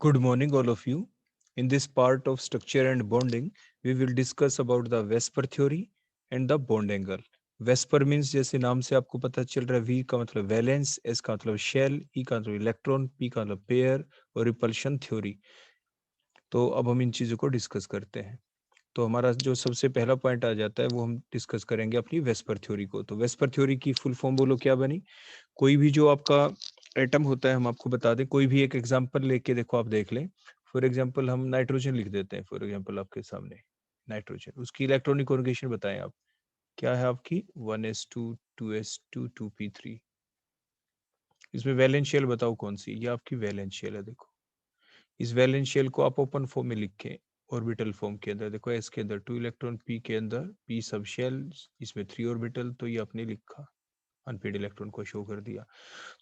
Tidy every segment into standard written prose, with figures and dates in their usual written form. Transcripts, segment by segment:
Good morning, all of you. In this part of structure and bonding, we will discuss about the Vesper theory and the bond angle. Vesper means जैसे नाम से आपको पता चल रहा है, V का मतलब वैलेंस, S का मतलब शेल, E का मतलब इलेक्ट्रॉन, P का मतलब पेयर और रिपल्शन थ्योरी। तो अब हम इन चीज़ों को डिस्कस करते हैं। तो हमारा जो सबसे पहला पॉइंट आ जाता है वो हम डिस्कस करेंगे अपनी वेस्पर थ्योरी को। तो वेस्पर थ्योरी की फुल फॉर्म बोलो क्या बनी? कोई भी जो आपका एटम होता है, हम आपको बता दें, कोई भी एक एग्जांपल लेके देखो, आप देख लें। फॉर एग्जांपल हम नाइट्रोजन लिख देते हैं, फॉर एग्जांपल आपके सामने नाइट्रोजन, उसकी इलेक्ट्रॉनिक कॉन्फ़िगरेशन बताएं आप। क्या है आपकी? 1s2 2s2 2p3। इसमें वैलेंस शेल बताओ कौन सी? ये आपकी वैलेंस शेल है। देखो, इस वैलेंस शेल को आप ओपन फॉर्म में लिखें, ऑर्बिटल फॉर्म के अंदर। देखो, एस के अंदर 2 इलेक्ट्रॉन, पी के अंदर पी सब शेल, इसमें 3 ऑर्बिटल। तो ये आपने लिखा, अनपेड इलेक्ट्रॉन को शो कर दिया।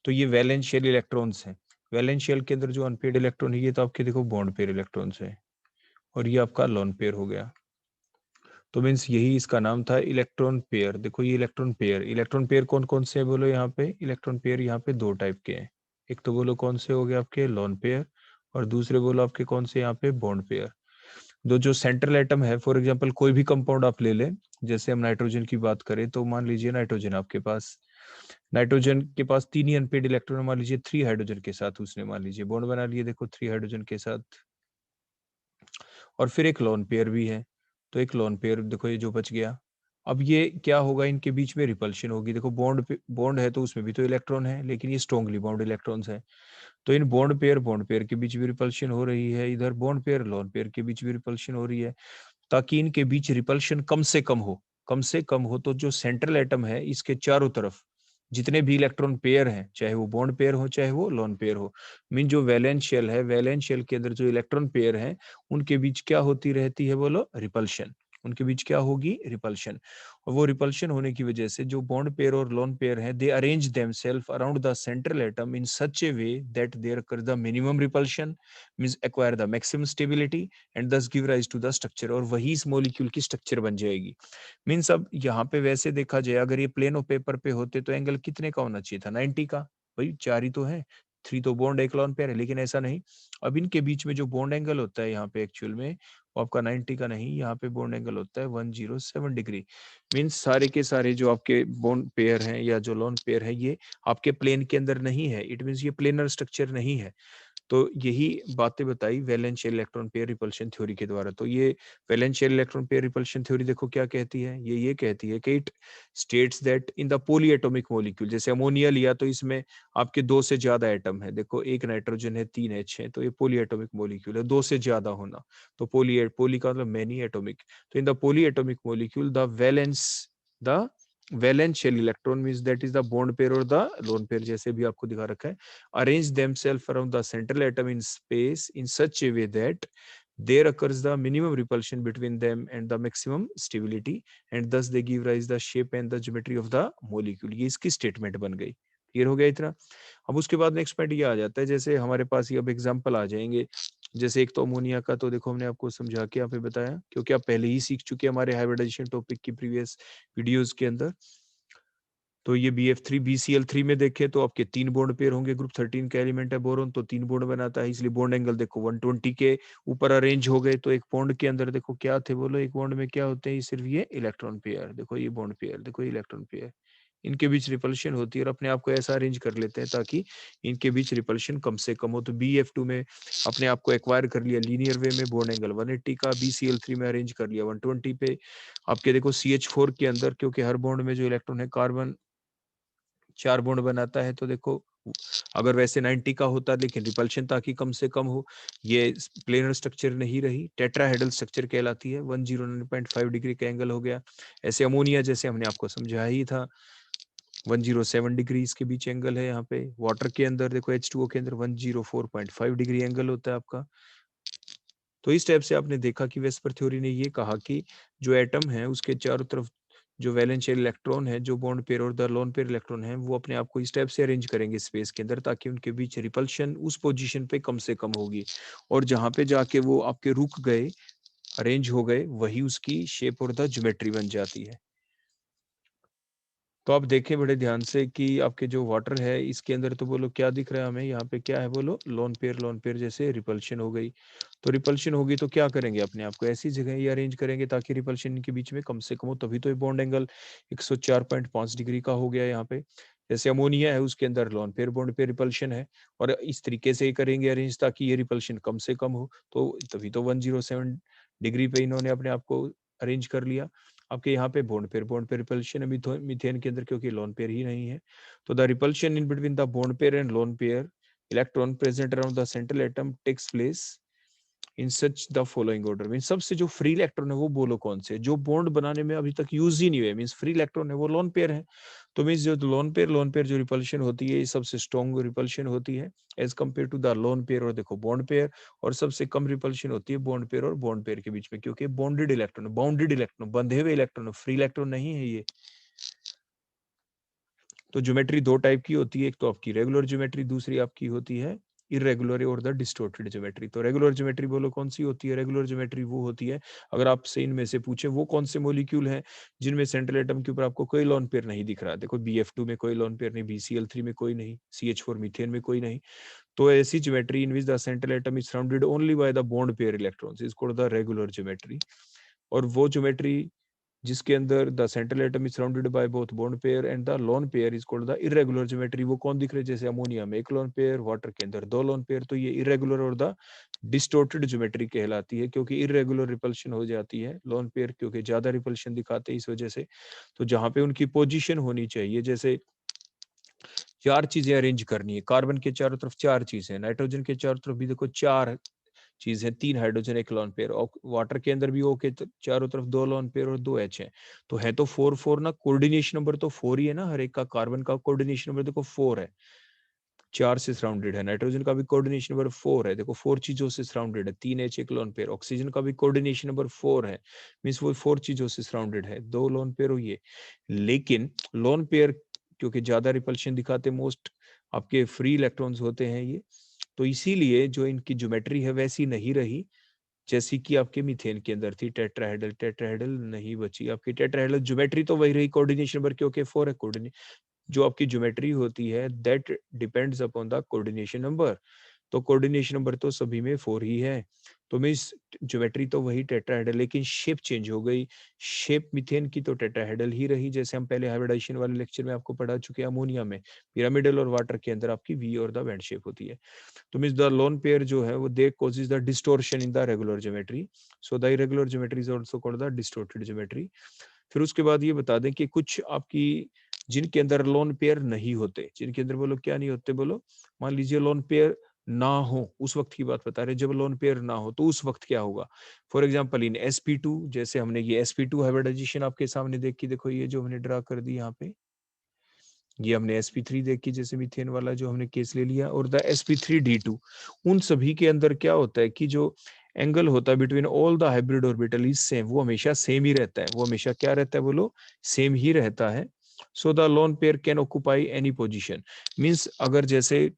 तो ये वैलेंस शेल इलेक्ट्रॉन्स हैं। वैलेंस शेल के अंदर जो अनपेड इलेक्ट्रॉन है, ये तो आपके देखो बॉन्ड पेयर इलेक्ट्रॉन्स है, और ये आपका लोन पेयर हो गया। तो मीन्स यही इसका नाम था, इलेक्ट्रॉन पेयर। देखो, ये इलेक्ट्रॉन पेयर कौन कौन से है बोलो? यहाँ पे इलेक्ट्रॉन पेयर यहाँ पे दो टाइप के हैं। एक तो बोलो कौन से हो गए आपके? Loan pair. और दूसरे बोलो आपके कौन से यहाँ पे? Bond pair. दो जो सेंट्रल एटम है, फॉर एग्जांपल कोई भी कंपाउंड आप ले लें, जैसे हम नाइट्रोजन की बात करें, तो मान लीजिए नाइट्रोजन आपके पास, नाइट्रोजन के पास 3 ही अनपेड इलेक्ट्रॉन, मान लीजिए 3 हाइड्रोजन के साथ उसने मान लीजिए बॉन्ड बना लिए। देखो, 3 हाइड्रोजन के साथ, और फिर एक लोन पेयर भी है। तो एक लोन पेयर देखो, ये जो बच गया। अब ये क्या होगा? इनके बीच में रिपल्शन होगी। देखो, बॉन्ड है तो उसमें भी तो इलेक्ट्रॉन है, लेकिन ये स्ट्रॉन्गली बाउंड इलेक्ट्रॉन्स है। तो इन बॉन्ड पेयर के बीच भी रिपल्शन हो रही है, इधर बॉन्ड पेयर लोन पेयर के बीच भी रिपल्शन हो रही है। ताकि इनके बीच रिपल्शन कम से कम हो, तो जो सेंट्रल एटम है, इसके चारों तरफ जितने भी इलेक्ट्रॉन पेयर हैं, चाहे वो बॉन्ड पेयर हो चाहे वो लोन पेयर हो, मीन जो वैलेंस शेल है, वैलेंस शेल के अंदर जो इलेक्ट्रॉन पेयर हैं, उनके बीच क्या होती रहती है बोलो? रिपल्शन। उनके बीच क्या होगी? रिपल्शन। और वो रिपल्शन होने की वजह से जो बॉन्ड पेयर और लोन पेयर है, they arrange themselves around the central atom in such a way that there occur the minimum repulsion, means acquire the maximum stability and thus give rise to the structure. और वही इस molecule की structure बन जाएगी। Means अब यहाँ पे वैसे देखा जाए, अगर ये प्लेन ऑफ पेपर पे होते तो एंगल कितने का होना चाहिए था? 90 का। भाई 4 ही तो है, 3 तो बॉन्ड एक लॉन पेयर है, लेकिन ऐसा नहीं। अब इनके बीच में जो बॉन्ड एंगल होता है यहाँ पे एक्चुअल में, वो आपका 90 का नहीं, यहाँ पे बॉन्ड एंगल होता है 107 डिग्री। मीन्स सारे के सारे जो आपके बॉन्ड पेयर हैं या जो लोन पेयर है, ये आपके प्लेन के अंदर नहीं है। इट मीन्स ये प्लेनर स्ट्रक्चर नहीं है। तो यही बातें बताई valence shell electron pair repulsion theory के द्वारा। तो ये valence shell electron pair repulsion theory देखो क्या कहती है? ये कहती है कि it states that in the polyatomic molecule, जैसे अमोनिया लिया तो इसमें आपके दो से ज्यादा एटम है। देखो, एक नाइट्रोजन है, 3 H है, तो ये पॉलीएटॉमिक मॉलिक्यूल है, दो से ज्यादा होना। तो पोली का मतलब मैनी एटॉमिक। तो in the polyatomic molecule the valence shell electron means that is the bond pair और द लोन पेयर, जैसे भी आपको दिखा रखा है, arrange themselves around the central atom in space in such a way that there occurs the minimum repulsion between them and the maximum stability, and thus they give rise the shape and the geometry of the molecule। ये इसकी statement बन गई। Clear हो गया इतना? अब उसके बाद नेक्स्ट पॉइंट ये आ जाता है, जैसे हमारे पास ये अब एग्जांपल आ जाएंगे। जैसे एक तो अमोनिया का, तो देखो हमने आपको समझा के यहाँ पे बताया, क्योंकि आप पहले ही सीख चुके हैं हमारे हाइब्रिडाइजेशन टॉपिक की प्रीवियस वीडियोस के अंदर। तो ये BF3 BCl3 में देखे तो आपके 3 बॉन्ड पेयर होंगे, ग्रुप 13 का एलिमेंट है बोरोन, तो 3 बॉन्ड बनाता है, इसलिए बॉन्ड एंगल देखो 120 के ऊपर अरेंज हो गए। तो एक बॉन्ड के अंदर देखो क्या थे बोलो? एक बॉन्ड में क्या होते हैं? सिर्फ ये इलेक्ट्रॉन पेयर। देखो ये बॉन्ड पेयर, देखो ये इलेक्ट्रॉन पेयर, इनके बीच रिपल्शन होती है, और अपने आप को ऐसा अरेंज कर लेते हैं ताकि इनके बीच रिपल्शन कम से कम हो। तो BF2 में अपने आप को एक्वायर कर लिया लीनियर वे में, बॉन्ड एंगल 180 का। BCl3 में अरेंज कर लिया 120 पे। आपके देखो CH4 के अंदर, क्योंकि हर बॉन्ड में जो इलेक्ट्रॉन है, कार्बन 4 बॉन्ड बनाता है, तो देखो अगर वैसे 90 का होता, लेकिन रिपल्शन ताकि कम से कम हो, ये प्लेनर स्ट्रक्चर नहीं रही, टेट्राहेड्रल स्ट्रक्चर कहलाती है। 109.5 डिग्री का एंगल हो गया। ऐसे अमोनिया, जैसे हमने आपको समझाया ही था, 107 डिग्री इसके बीच एंगल है। यहाँ पे वाटर के अंदर देखो, H2O के अंदर 104.5 डिग्री एंगल होता है आपका। तो इस टाइप से आपने देखा कि वेस्पर थ्योरी ने ये कहा कि जो एटम है, उसके चारों तरफ जो वैलेंस शेल इलेक्ट्रॉन है, जो बॉन्ड पेयर और द लोन पेयर इलेक्ट्रॉन है, वो अपने आप को इस टाइप से अरेंज करेंगे स्पेस के अंदर, ताकि उनके बीच रिपल्शन उस पोजीशन पे कम से कम होगी। और जहां पे जाके वो आपके रुक गए, अरेंज हो गए, वही उसकी शेप और द ज्योमेट्री बन जाती है। तो आप देखें बड़े ध्यान से कि आपके जो वाटर है इसके अंदर तो बोलो क्या दिख रहा है हमें यहाँ पे, क्या है बोलो, लोन पेयर जैसे रिपल्शन हो गई। तो रिपल्शन होगी तो क्या करेंगे, अपने आप को ऐसी जगह ही अरेंज करेंगे ताकि रिपल्शन के बीच में कम से कम हो, तभी तो ये बॉन्ड एंगल 104.5 डिग्री का हो गया यहाँ पे। जैसे अमोनिया है उसके अंदर लोन पेयर बॉन्ड पे रिपल्शन है, और इस तरीके से करेंगे अरेंज ताकि ये रिपल्शन कम से कम हो, तो तभी तो 107 डिग्री पे इन्होंने अपने आप को अरेंज कर लिया। आपके यहाँ पे बॉन्ड पेयर रिपल्शन है मीथेन के अंदर, क्योंकि लोन पेयर ही नहीं है। तो the repulsion in between the bond pair and lone pair electron present around the central atom takes place in such the following order. Mean सबसे जो फ्री इलेक्ट्रॉन है वो बोलो कौन से, जो बॉन्ड बनाने में अभी तक यूज ही नहीं हुए, मीन फ्री इलेक्ट्रॉन है वो लोन पेयर है। तो मीन जो लोन पेयर जो रिपल्शन होती है ये सबसे स्ट्रॉन्ग रिपल्शन होती है as compare to the lone pair और देखो बॉन्ड पेयर, और सबसे कम रिपल्शन होती है बॉन्ड पेयर और बॉन्ड पेयर के बीच में, क्योंकि बाउंडेड इलेक्ट्रॉन बंधे हुए इलेक्ट्रॉन, फ्री इलेक्ट्रॉन नहीं है ये। तो ज्योमेट्री दो टाइप की होती है, एक तो आपकी रेगुलर ज्योमेट्री, दूसरी आपकी होती है इरेगुलर और द डिस्टॉर्टेड ज्योमेट्री। तो रेगुलर ज्योमेट्री बोलो कौन सी होती है, रेगुलर ज्योमेट्री वो होती है, अगर आपसे इनमें से पूछे वो कौन से मॉलिक्यूल हैं जिनमें सेंट्रल एटम के ऊपर आपको कोई लोन पेयर नहीं दिख रहा है। देखो BF2 में कोई लोन पेयर नहीं, BCl3 में कोई नहीं, CH4 मीथेन में कोई नहीं। तो ऐसी geometry in which the central atom is surrounded only by the bond pair electrons is called the regular geometry. और वो ज्योमेट्री जिसके अंदर the central atom is surrounded by both bond pair and the lone pair is called the irregular geometry. वो कौन दिख रहे हैं, जैसे अमोनिया में एक लोन पेयर, वाटर के अंदर दो लोन पेयर, तो ये इरेगुलर और द डिस्टॉर्टेड ज्योमेट्री कहलाती है, क्योंकि इरेगुलर रिपल्शन हो जाती है लोन पेयर, क्योंकि ज्यादा रिपल्शन दिखाते हैं इस वजह से। तो जहां पे उनकी पोजीशन होनी चाहिए, जैसे चार चीजें अरेंज करनी है, कार्बन के चारों तरफ चार चीजें, नाइट्रोजन के चारों तरफ भी देखो चार चीज है, तीन हाइड्रोजन एक लोन पेयर, और वाटर के अंदर भी ओ के चारों तरफ दो लोन पेयर और दो एच है। तो है तो 4 4 ना, कोऑर्डिनेशन नंबर तो 4 ही है ना, हर एक का कार्बन का कोऑर्डिनेशन नंबर देखो 4 है, चार से सराउंडेड है। नाइट्रोजन का भी कोऑर्डिनेशन नंबर 4 है, देखो 4 चीजों से सराउंडेड है, 3 एच एक लोन पेयर। ऑक्सीजन का भी कोऑर्डिनेशन नंबर 4 है, मीन्स वो 4 चीजों से सराउंडेड है, दो लोन पेयर हुई है। लेकिन लोन पेयर क्योंकि ज्यादा रिपल्शन दिखाते, मोस्ट आपके फ्री इलेक्ट्रॉन्स होते हैं ये, तो इसीलिए जो इनकी ज्योमेट्री है वैसी नहीं रही जैसी कि आपके मीथेन के अंदर थी। टेट्राहेड्रल नहीं बची आपकी, टेट्राहेड्रल ज्योमेट्री तो वही रही, कोऑर्डिनेशन नंबर क्योंकि 4 है। कोऑर्डिनेशन जो आपकी ज्योमेट्री होती है that depends upon the coordination number, तो कोऑर्डिनेशन नंबर तो सभी में 4 ही है। तो मीन्स ज्योमेट्री तो वही टेट्राहेड्रल, लेकिन शेप चेंज हो गई। शेप मीथेन की तो टेट्राहेड्रल ही रही, जैसे हम पहले हाइब्रिडाइजेशन वाले लेक्चर में आपको पढ़ा चुके हैं। अमोनिया में पिरामिडल और वाटर के अंदर आपकी वी और द बैंड शेप होती है। तो मीन्स द लोन पेयर जो है वो they causes the distortion in the regular geometry, so the irregular geometry is also called the distorted geometry. फिर उसके बाद ये बता दें कि कुछ आपकी जिनके अंदर लोन पेयर नहीं होते, जिनके अंदर बोलो क्या नहीं होते, बोलो मान लीजिए लोन पेयर ना हो, उस वक्त की बात बता रहे, जब लोन पेयर ना हो तो उस वक्त क्या होगा। फॉर एग्जांपल इन sp2, जैसे हमने ये sp2 हाइब्रिडाइजेशन आपके सामने देखी, देखो ये जो हमने ड्रा कर दी यहाँ पे, ये हमने sp3 देखी जैसे मीथेन वाला जो हमने केस ले लिया, और द sp3d2, उन सभी के अंदर क्या होता है कि जो एंगल होता है between all the hybrid orbital is same, वो हमेशा सेम ही रहता है, वो हमेशा क्या रहता है बोलो, सेम ही रहता है। सो the lone pair can occupy any position, means अगर जैसे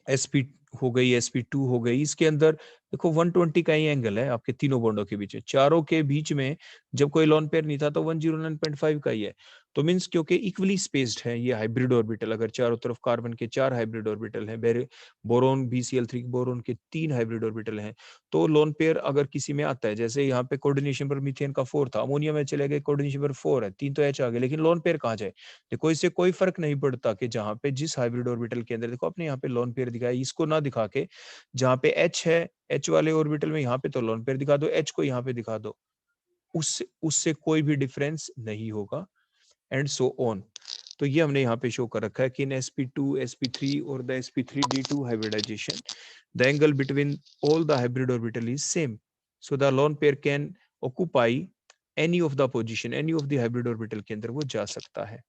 sp हो गई sp2 हो गई, इसके अंदर देखो 120 का ही एंगल है आपके तीनों बॉन्डों के बीच में, चारों के बीच में जब कोई लोन पेयर नहीं था तो 109.5 का ही है। तो मींस क्योंकि इक्वली स्पेस्ड है ये हाइब्रिड ऑर्बिटल, अगर चारों तरफ कार्बन के 4 हाइब्रिड ऑर्बिटल हैं, बोरोन BCl3 बोरोन के 3 हाइब्रिड ऑर्बिटल हैं, तो लोन पेयर अगर किसी में आता है, जैसे यहाँ पे कोऑर्डिनेशन पर मीथेन का 4 था, अमोनिया में चले गए कोऑर्डिनेशन पर 4 है, 3 तो एच आ गए, लेकिन लोन पेयर कहाँ जाए। देखो इससे कोई फर्क नहीं पड़ता कि जहां पे जिस हाइब्रिड ऑर्बिटल के अंदर, देखो अपने यहाँ पे लोन पेयर दिखाया, इसको ना दिखा के जहां पे एच है, एच वाले ऑर्बिटल में यहाँ पे तो लोन पेयर दिखा दो, एच को यहाँ पे दिखा दो, उससे उससे कोई भी डिफरेंस नहीं होगा, एंड सो ऑन। तो ये हमने यहाँ पे शो कर रखा है कि इन sp2 sp3 और the sp3d2 hybridization the angle between all the hybrid orbital is same, so the lone pair can occupy any of the position, any of the hybrid orbital के अंदर वो जा सकता है।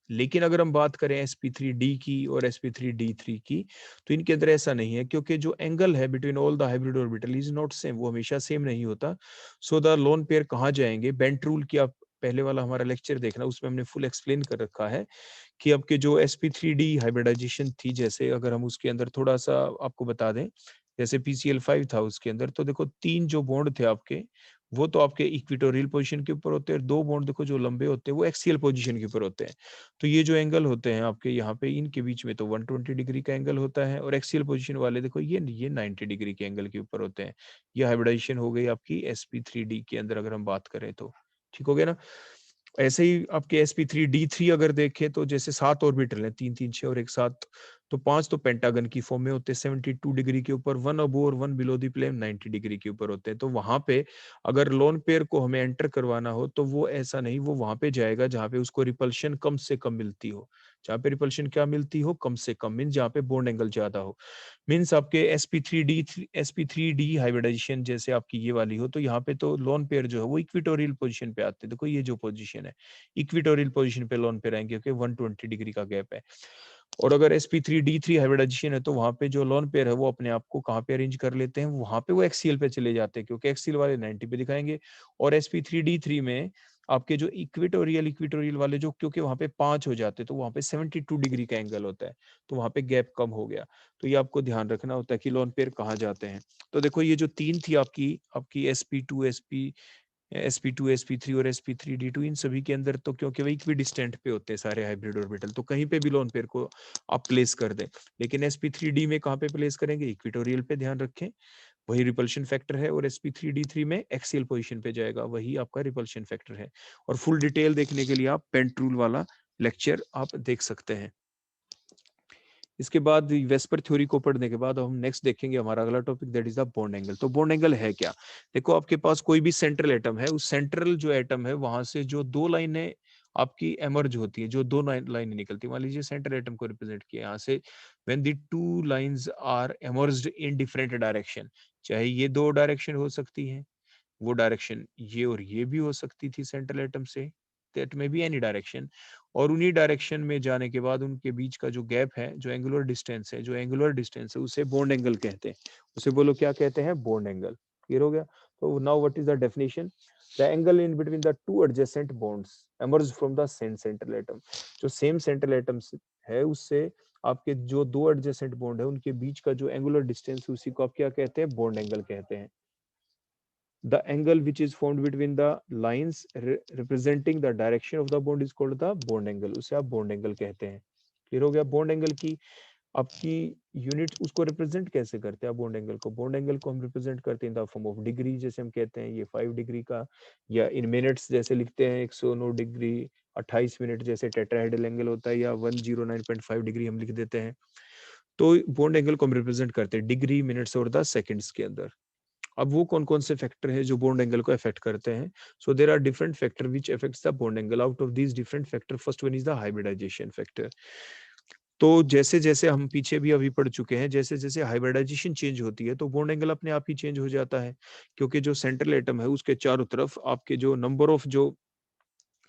लेकिन अगर हम बात करें sp3d की और sp3d3 की, तो इनके अंदर ऐसा नहीं है, क्योंकि जो एंगल है between all the hybrid orbital is not same, वो हमेशा सेम नहीं होता। सो द लोन पेयर कहाँ जाएंगे, बेंट रूल की आप पहले वाला हमारा लेक्चर देखना, उसमें हमने फुल एक्सप्लेन कर रखा है कि आपके जो sp3d हाइब्रिडाइजेशन थी, जैसे अगर हम उसके अंदर थोड़ा सा आपको बता दें, जैसे PCl5 था उसके अंदर, तो देखो तीन जो बॉन्ड थे आपके वो तो आपके इक्वेटोरियल पोजीशन के ऊपर होते हैं, और 2 बॉन्ड देखो जो लंबे होते हैं वो एक्सियल पोजीशन के ऊपर होते हैं। तो ये जो एंगल होते हैं आपके यहाँ पे, इनके बीच में तो 120 डिग्री का एंगल होता है, और एक्सियल पोजीशन वाले देखो ये 90 डिग्री के एंगल के ऊपर होते हैं। ये हाइब्रिडाइजेशन हो गई आपकी sp3d के अंदर अगर हम बात करें तो। ठीक हो गया ना? ऐसे ही आपके sp3d3 अगर देखें तो जैसे 7 ऑर्बिटल हैं, 3 3 6 और एक 7, तो 5 तो पेंटागन की फॉर्म में होते हैं 72 डिग्री के ऊपर, 1 अबव और 1 बिलो द प्लेन 90 डिग्री के ऊपर होते हैं। तो वहां पे अगर लोन पेयर को हमें एंटर करवाना हो तो वो ऐसा नहीं, वो वहां पे जाएगा जहां पे उसको रिपल्शन कम से कम मिलती हो। जहां पे रिपल्शन क्या मिलती हो, कम से कम, मीन जहां पे बॉन्ड एंगल ज्यादा हो। मीन्स आपके sp3d हाइब्रिडाइजेशन जैसे आपकी ये वाली हो, तो यहाँ पे तो लोन पेयर जो है वो इक्विटोरियल पोजीशन पे आते हैं। देखो ये जो पोजीशन है, इक्विटोरियल पोजीशन पे लोन पेयर आएंगे, क्योंकि 120 डिग्री का गैप है। और अगर sp3d3 हाइब्रिडाइजेशन है तो वहां पे जो लोन पेयर है वो अपने आप को कहाँ पे अरेंज कर लेते हैं, वहां पे वो एक्सियल पे चले जाते हैं, क्योंकि एक्सियल वाले 90 पे दिखाएंगे। और sp3d3 में आपके जो इक्वेटोरियल इक्वेटोरियल वाले जो, क्योंकि वहां पे 5 हो जाते हैं, तो वहां पे 72 डिग्री का एंगल होता है, तो वहां पे गैप कम हो गया। तो ये आपको ध्यान रखना होता है कि लोन पेयर कहाँ जाते हैं। तो देखो ये जो 3 थी आपकी आपकी sp2 sp3 और sp3d2, इन सभी के अंदर तो क्योंकि वो इक्वी डिस्टेंट पे होते हैं सारे हाइब्रिड ऑर्बिटल, तो कहीं पे भी लोन पेयर को आप प्लेस कर दें। लेकिन sp3d में कहाँ पे प्लेस करेंगे, इक्वेटोरियल पे, ध्यान रखें, वही रिपल्शन फैक्टर है। और sp3d3 में एक्सियल पोजीशन पे जाएगा, वही आपका रिपल्शन फैक्टर है। और फुल डिटेल देखने के लिए आप पेंट रूल वाला लेक्चर आप देख सकते हैं। इसके बाद वेस्पर थ्योरी को पढ़ने के बाद हम नेक्स्ट देखेंगे हमारा अगला topic, that is the bond angle. तो बॉन्ड एंगल है क्या? देखो आपके पास कोई भी सेंट्रल एटम है, उस सेंट्रल जो एटम है वहां से जो 2 लाइनें आपकी एमर्ज होती है, जो 2 लाइनें निकलती है, मान लीजिए सेंट्रल एटम को रिप्रेजेंट किया यहाँ से, when the 2 lines are emerged in different direction, चाहे ये 2 डायरेक्शन हो सकती है, वो डायरेक्शन ये और ये भी हो सकती थी सेंट्रल एटम से, दैट में बी एनी डायरेक्शन। और उन्हीं डायरेक्शन में जाने के बाद उनके बीच का जो गैप है, जो एंगुलर डिस्टेंस है, उसे बॉन्ड एंगल कहते हैं। उसे बोलो क्या कहते हैं, बॉन्ड एंगल। क्लियर हो गया? तो now what is the definition? The angle in between the two adjacent bonds emerge from the same central atom. जो सेम सेंट्रल एटम है उससे आपके जो 2 एडजेसेंट बॉन्ड है उनके बीच का जो एंगुलर डिस्टेंस, उसी को आप क्या कहते हैं, बॉन्ड एंगल कहते हैं। The angle which is formed between the lines representing the direction of the bond is called the bond angle. उसे आप bond angle कहते हैं। क्लियर हो गया? bond angle की आपकी यूनिट उसको रिप्रेजेंट कैसे करते हैं आप बॉन्ड एंगल को? बॉन्ड एंगल को हम रिप्रेजेंट करते हैं in the form of degree, जैसे हम कहते हैं ये 5 डिग्री का, या इन मिनट्स जैसे लिखते हैं 109 डिग्री 28 मिनट, जैसे टेट्राहेड्रल एंगल होता है, या 109.5 डिग्री हम लिख देते हैं। तो बॉन्ड एंगल को हम रिप्रेजेंट करते हैं डिग्री, मिनट्स और द सेकंड्स के अंदर। अब वो कौन कौन से फैक्टर है जो बॉन्ड एंगल को अफेक्ट करते हैं? So there are different factor which affects the bond angle. Out of these different factor, first one is the hybridization factor. तो जैसे जैसे हम पीछे भी अभी पढ़ चुके हैं, जैसे जैसे हाइब्रिडाइजेशन चेंज होती है तो बॉन्ड एंगल अपने आप ही चेंज हो जाता है, क्योंकि जो सेंट्रल एटम है उसके चारों तरफ आपके जो नंबर ऑफ जो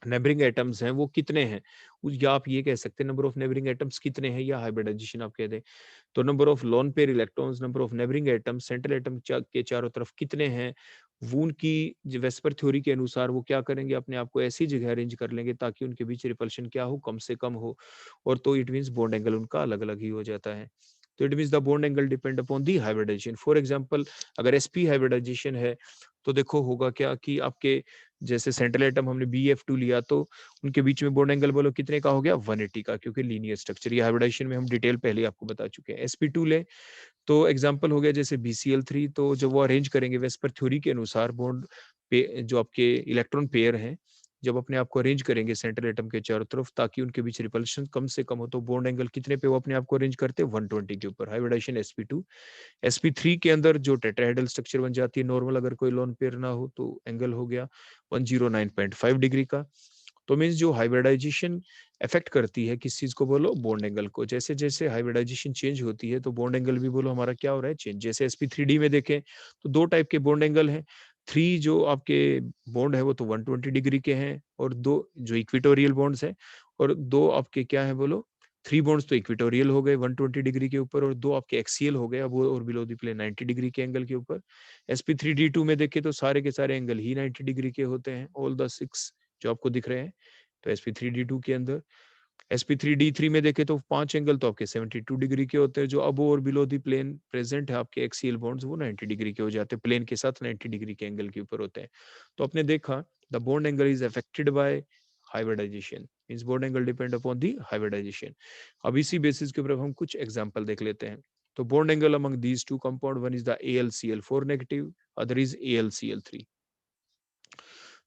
नेबरिंग एटम्स हैं वो कितने हैं, या आप ये कह सकते हैं नंबर ऑफ नेबरिंग एटम्स कितने हैं, या हाइब्रिडाइजेशन आप कह दें। तो number of lone pair electrons, number of neighbouring atom, central atom के चारों तरफ कितने हैं, वो उनकी वेस्पर थ्योरी के अनुसार वो क्या करेंगे, अपने आप को ऐसी जगह अरेंज कर लेंगे ताकि उनके बीच रिपल्शन क्या हो, कम से कम हो। और तो इट मीन्स बॉन्ड एंगल उनका अलग अलग ही हो जाता है। तो it means the bond angle depend upon the hybridization. For example अगर sp हाइब्रिडाइजेशन है तो देखो होगा क्या कि आपके जैसे सेंट्रल एटम हमने BF2 लिया, तो उनके बीच में बॉन्ड एंगल बोलो कितने का हो गया, 180 का, क्योंकि लीनियर स्ट्रक्चर। ये हाइब्रिडाइजेशन में हम डिटेल पहले आपको बता चुके हैं। sp2 ले तो एग्जांपल हो गया जैसे BCl3, तो जब वो अरेंज करेंगे वेस्पर थ्योरी के अनुसार बॉन्ड पे, जो आपके इलेक्ट्रॉन पेयर हैं, जब अपने आप को अरेंज करेंगे सेंट्रल एटम के चारों तरफ ताकि उनके बीच रिपल्शन कम से कम हो, तो बॉन्ड एंगल कितने पे वो अपने आप को अरेंज करते हैं, 120 के ऊपर। Hybridisation sp2। sp3 के अंदर जो टेट्राहेड्रल स्ट्रक्चर बन जाती है नॉर्मल, अगर कोई लोन पेयर ना हो, तो एंगल हो गया 109.5 डिग्री का। तो मीन्स जो हाइब्रिडाइजेशन इफेक्ट करती है किस चीज को, बोलो बॉन्ड एंगल को। जैसे जैसे हाइब्रिडाइजेशन चेंज होती है तो बॉन्ड एंगल भी बोलो हमारा क्या हो रहा है, चेंज। जैसे sp3d में देखें तो 2 टाइप के बॉन्ड एंगल हैं। 3 जो आपके बॉन्ड है वो तो 120 डिग्री के हैं, और 2 जो इक्वेटोरियल बॉन्ड्स हैं, और 2 आपके क्या है बोलो, 3 बॉन्ड्स तो इक्वेटोरियल हो गए 120 डिग्री के ऊपर, और 2 आपके एक्सियल हो गए, अब वो और बिलो द प्लेन 90 डिग्री के एंगल के ऊपर। sp3d2 में देखें तो सारे के सारे एंगल ही 90 डिग्री के होते हैं, ऑल द 6 जो आपको दिख रहे हैं। तो sp3d2 के अंदर sp3d3 में देखें तो 5 एंगल तो आपके 72 डिग्री के होते हैं, जो अब और बिलो दी प्लेन प्रेजेंट है आपके एक्सियल बॉन्ड्स वो 90 डिग्री के हो जाते हैं, प्लेन के साथ 90 डिग्री के एंगल के ऊपर होते हैं। तो आपने देखा the bond angle is affected by hybridization, means bond angle depend upon the hybridization. अब इसी बेसिस के ऊपर हम कुछ एग्जांपल देख लेते हैं। तो bond angle among these two compound, one is the AlCl4 negative, other is AlCl3।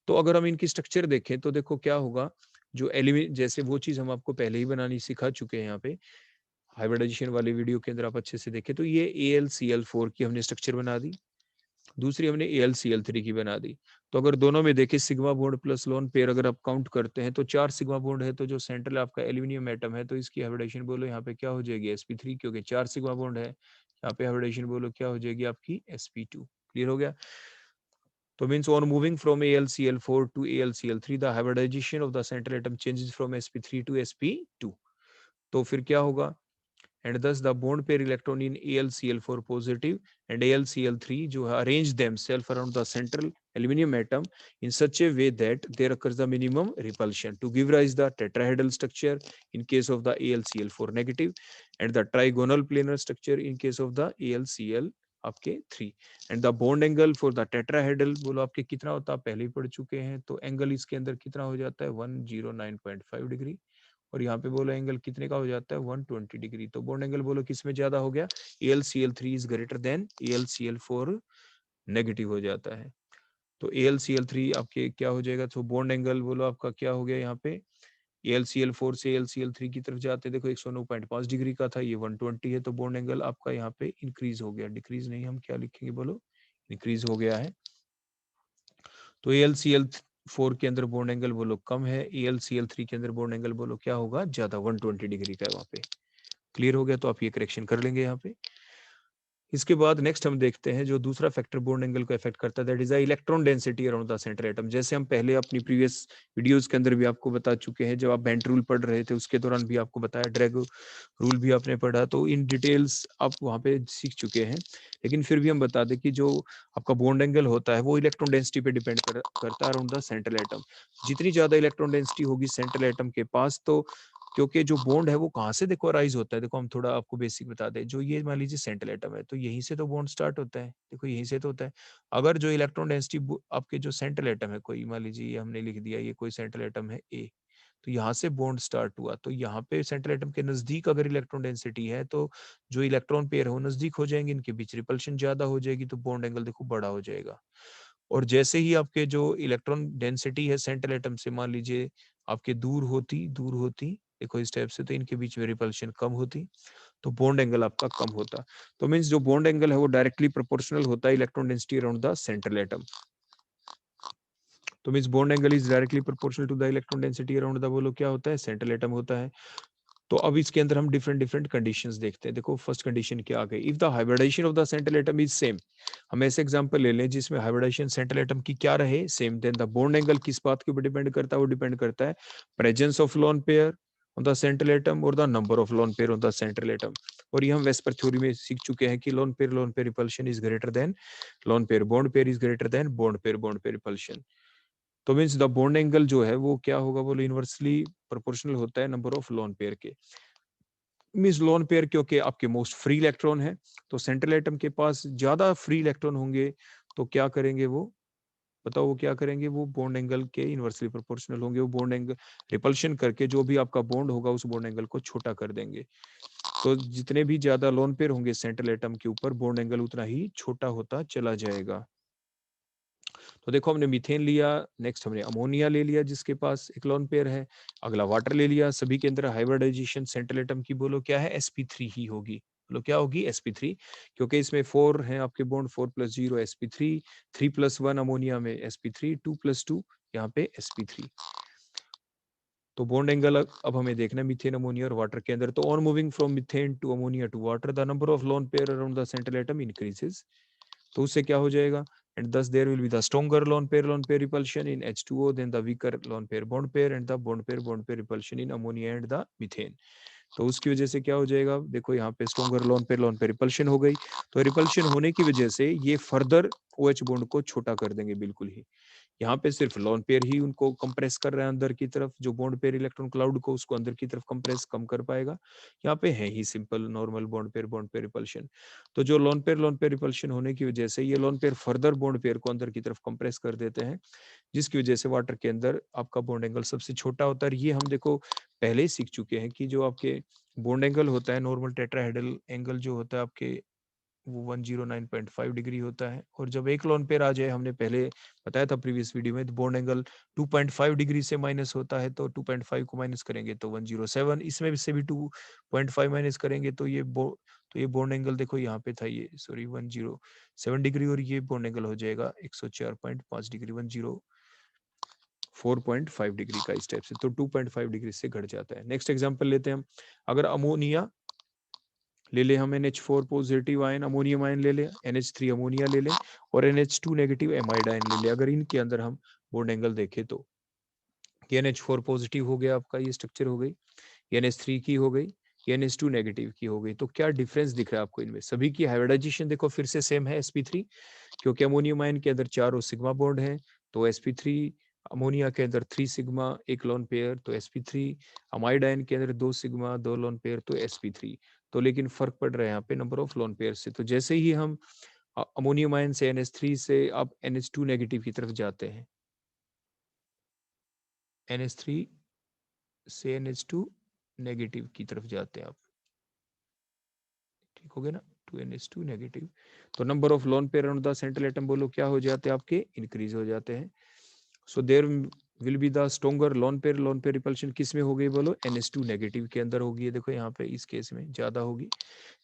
तो अगर हम इनकी स्ट्रक्चर देखें तो देखो क्या होगा, जो एलिमेंट जैसे वो चीज हम आपको पहले ही बनानी सिखा चुके हैं यहाँ पे हाइब्रिडाइजेशन वाले वीडियो के अंदर, आप अच्छे से देखें तो ये AlCl4 की हमने स्ट्रक्चर बना दी, दूसरी हमने AlCl3 की बना दी। तो अगर दोनों में देखें sigma bond plus lone pair अगर आप काउंट करते हैं तो 4 सिग्मा बॉन्ड है, तो जो सेंट्रल आपका एल्यूमिनियम एटम है तो इसकी हाइब्रिडाइजेशन बोलो यहाँ पे क्या हो जाएगी sp3, क्योंकि 4 सिग्मा बॉन्ड है, यहाँ पे हाइब्रिडाइजेशन बोलो क्या हो जाएगी आपकी sp2। क्लियर हो गया? तो means on moving from AlCl4 to AlCl3 the hybridization of the central atom changes from sp3 to sp2। तो फिर क्या होगा, and thus the bond pair electron in AlCl4 positive and AlCl3 जो है arrange themselves around the central aluminum atom in such a way that there occurs the minimum repulsion to give rise the tetrahedral structure in case of the AlCl4 negative and the trigonal planar structure in case of the AlCl आपके 3 and the bond angle for the tetrahedral बोलो आपके कितना होता है, पहले ही पढ़ चुके हैं। तो एंगल इसके अंदर कितना हो जाता है 109.5 डिग्री, और यहाँ पे बोलो एंगल कितने का हो जाता है 120 डिग्री। तो बॉन्ड एंगल बोलो किस में ज्यादा हो गया, AlCl3 is greater than AlCl4 negative हो जाता है। तो AlCl3 आपके क्या हो जाएगा, तो बॉन्ड एंगल बोलो आपका क्या हो गया यहाँ पे, AlCl4 से AlCl3 की तरफ जाते देखो 109.5 डिग्री का था, ये 120 है, तो बॉन्ड एंगल आपका यहाँ पे इंक्रीज हो गया, डिक्रीज नहीं हम क्या लिखेंगे बोलो, इंक्रीज हो गया है। तो AlCl4 के अंदर बॉन्ड एंगल बोलो कम है, AlCl3 के अंदर बॉन्ड एंगल बोलो क्या होगा ज्यादा, 120 डिग्री का है वहां पे। क्लियर हो गया? तो आप ये करेक्शन कर लेंगे यहाँ पे। इसके बाद नेक्स्ट हम देखते हैं जो दूसरा फैक्टर बॉन्ड एंगल को अफेक्ट करता है, that is the electron density around the central atom. जैसे हम पहले अपनी प्रीवियस वीडियोस के अंदर भी आपको बता चुके हैं, जब आप बेंट रूल पढ़ रहे थे उसके दौरान भी आपको बताया, ड्रैग रूल भी आपने पढ़ा, तो इन डिटेल्स आप वहाँ पे सीख चुके हैं। लेकिन फिर भी हम बता दें कि जो आपका बॉन्ड एंगल होता है वो इलेक्ट्रॉन डेंसिटी पे डिपेंड करता है अराउंड द सेंट्रल एटम। जितनी ज्यादा इलेक्ट्रॉन डेंसिटी होगी सेंट्रल एटम के पास, तो क्योंकि जो बॉन्ड है वो कहाँ से देखो अराइज होता है, देखो हम थोड़ा आपको बेसिक बता दें, जो ये मान लीजिए सेंट्रल एटम है तो यहीं से तो बॉन्ड स्टार्ट होता है, देखो यहीं से तो होता है। अगर जो इलेक्ट्रॉन डेंसिटी आपके जो सेंट्रल एटम है, कोई मान लीजिए ये हमने लिख दिया ये कोई सेंट्रल एटम है ए, तो यहाँ से बॉन्ड स्टार्ट हुआ, तो यहाँ पे सेंट्रल एटम के नजदीक अगर इलेक्ट्रॉन डेंसिटी है तो जो इलेक्ट्रॉन पेयर है वो नजदीक हो जाएंगे, इनके बीच रिपल्शन ज्यादा हो जाएगी, तो बॉन्ड एंगल देखो बड़ा हो जाएगा। और जैसे ही आपके जो इलेक्ट्रॉन डेंसिटी है सेंट्रल एटम से मान लीजिए आपके दूर होती देखो इस टाइप से, तो इनके बीच में रिपल्शन कम होती, तो बॉन्ड एंगल आपका कम होता। तो मींस जो बॉन्ड एंगल है वो डायरेक्टली प्रोपोर्शनल होता है electron density around the central atom. तो means bond angle is directly proportional to the electron density around the बोलो क्या होता है, सेंट्रल एटम होता है। तो अब इसके अंदर हम डिफरेंट डिफरेंट कंडीशंस देखते हैं। देखो फर्स्ट कंडीशन क्या आ गई, if the hybridization of the central atom is same, हम ऐसे एग्जांपल ले लें जिसमें हाइब्रिडाइजेशन सेंट्रल एटम की क्या रहे same, then the bond angle किस बात के ऊपर डिपेंड करता है, वो डिपेंड करता है presence of lone pair on the central atom और the number of lone pair on the central atom. और ये हम वेस्पर थ्योरी में सीख चुके हैं कि loan pair repulsion is greater than loan pair bond pair is greater than bond pair repulsion. तो मीन्स द बॉन्ड एंगल जो है वो क्या होगा बोलो, इनवर्सली प्रोपोर्शनल होता है नंबर ऑफ लोन पेयर के। मीन्स लोन पेयर क्योंकि आपके मोस्ट फ्री इलेक्ट्रॉन है, तो सेंट्रल एटम के पास ज्यादा फ्री इलेक्ट्रॉन होंगे, तो क्या करेंगे वो बताओ, वो क्या करेंगे, वो बॉन्ड एंगल के इनवर्सली प्रोपोर्शनल होंगे, वो बॉन्ड एंगल रिपल्शन करके जो भी आपका बॉन्ड होगा उस बॉन्ड एंगल को छोटा कर देंगे। तो जितने भी ज्यादा लोन पेयर होंगे सेंट्रल एटम के ऊपर, बॉन्ड एंगल उतना ही छोटा होता चला जाएगा। तो देखो हमने मीथेन लिया, नेक्स्ट हमने अमोनिया ले लिया जिसके पास एक लोन पेयर है, अगला वाटर ले लिया, सभी के अंदर हाइब्रिडाइजेशन सेंट्रल एटम की बोलो क्या है sp3 ही होगी, बोलो क्या होगी sp3, क्योंकि इसमें 4 हैं आपके बॉन्ड, 4 + 0 sp3, 3 + 1 अमोनिया में sp3, 2 + 2 यहाँ पे sp3। तो बॉन्ड एंगल अब हमें देखना है मीथेन अमोनिया और वाटर के अंदर। तो on moving from methane to ammonia to water the number of lone pair around the central atom increases. तो उससे क्या हो जाएगा, and thus there will be the stronger lone pair repulsion in H2O than the weaker lone pair bond pair and the bond pair repulsion in ammonia and the methane। तो उसकी वजह से क्या हो जाएगा, देखो यहाँ पे स्ट्रॉन्गर लोन पेयर रिपल्शन हो गई, तो रिपल्शन होने की वजह से ये फर्दर OH बॉन्ड को छोटा कर देंगे बिल्कुल ही। यहाँ पे सिर्फ लोन पेयर ही उनको कंप्रेस कर रहा है अंदर की तरफ, जो बॉन्ड पेयर इलेक्ट्रॉन क्लाउड को उसको अंदर की तरफ कंप्रेस कम कर पाएगा। यहाँ पे है ही simple normal bond pair repulsion. तो जो लोन पेयर रिपल्शन होने की वजह से ये lone pair further bond pair को अंदर की तरफ कंप्रेस कर देते हैं, जिसकी वजह से वाटर के अंदर आपका बॉन्ड एंगल सबसे छोटा होता है। ये हम देखो पहले ही सीख चुके हैं कि जो आपके बॉन्ड एंगल होता है, नॉर्मल टेट्राहेड्रल एंगल जो होता है आपके, वो 109.5 डिग्री होता है। और जब एक लोन पेयर आ जाए, हमने पहले बताया था प्रीवियस वीडियो में, तो बॉन्ड एंगल 2.5 डिग्री से माइनस होता है, तो 2.5 को माइनस करेंगे तो 107, इसमें से भी 2.5 माइनस करेंगे तो ये बॉन्ड एंगल देखो यहाँ पे था, ये सॉरी 107 डिग्री, और ये बॉन्ड एंगल हो जाएगा 104.5 डिग्री, 104.5 डिग्री का इस टाइप से, तो 2.5 डिग्री से घट जाता है। नेक्स्ट एग्जांपल लेते हैं हम। अगर अमोनिया ले ले, हम NH4 positive ion ammonium ion ले ले, NH3 अमोनिया ले ले, और NH2 नेगेटिव एमाइड आयन ले ले। अगर इनके अंदर हम बॉन्ड एंगल देखें तो ये NH4 पॉजिटिव हो गया आपका, ये स्ट्रक्चर हो गई, NH3 की हो गई, NH2 नेगेटिव की हो गई। तो क्या डिफरेंस दिख रहा है आपको इनमें? सभी की हाइब्रिडाइजेशन देखो फिर से सेम है sp3, क्योंकि अमोनियम आयन के अंदर चारों सिग्मा बॉन्ड है, तो sp3, अमोनिया के अंदर 3 सिग्मा एक लोन पेयर तो sp3, अमाइड आयन के अंदर 2 सिग्मा 2 लोन पेयर तो sp3। तो लेकिन फर्क पड़ रहा है यहाँ पे नंबर ऑफ लोन पेयर से। तो जैसे ही हम अमोनियम आयन से NH3 से आप NH2 नेगेटिव की तरफ जाते हैं, NH3 से NH2 नेगेटिव की तरफ जाते हैं आप, ठीक हो गया ना, 2NH2 नेगेटिव, तो number of lone pair on the central atom बोलो क्या हो जाते हैं आपके, इंक्रीज हो जाते हैं। So there will be the stronger lone pair repulsion किस में हो गई बोलो, NH2 नेगेटिव के अंदर होगी। देखो यहाँ पे इस केस में ज्यादा होगी।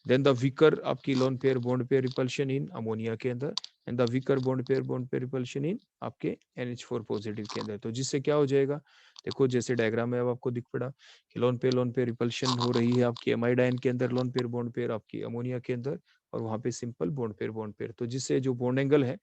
देन द वीकर आपकी lone pair bond pair repulsion in ammonia के अंदर, and the weaker bond pair repulsion in आपके NH4 पॉजिटिव के अंदर। तो जिससे क्या हो जाएगा, देखो जैसे डायग्राम में अब आपको दिख पड़ा कि लोन पेयर रिपल्शन हो रही है आपकी एमाइड आयन के अंदर, लोन पेयर बॉन्ड पेयर आपकी अमोनिया के अंदर, और वहां पे सिंपल बॉन्ड पेयर। तो जिससे जो बॉन्ड एंगल है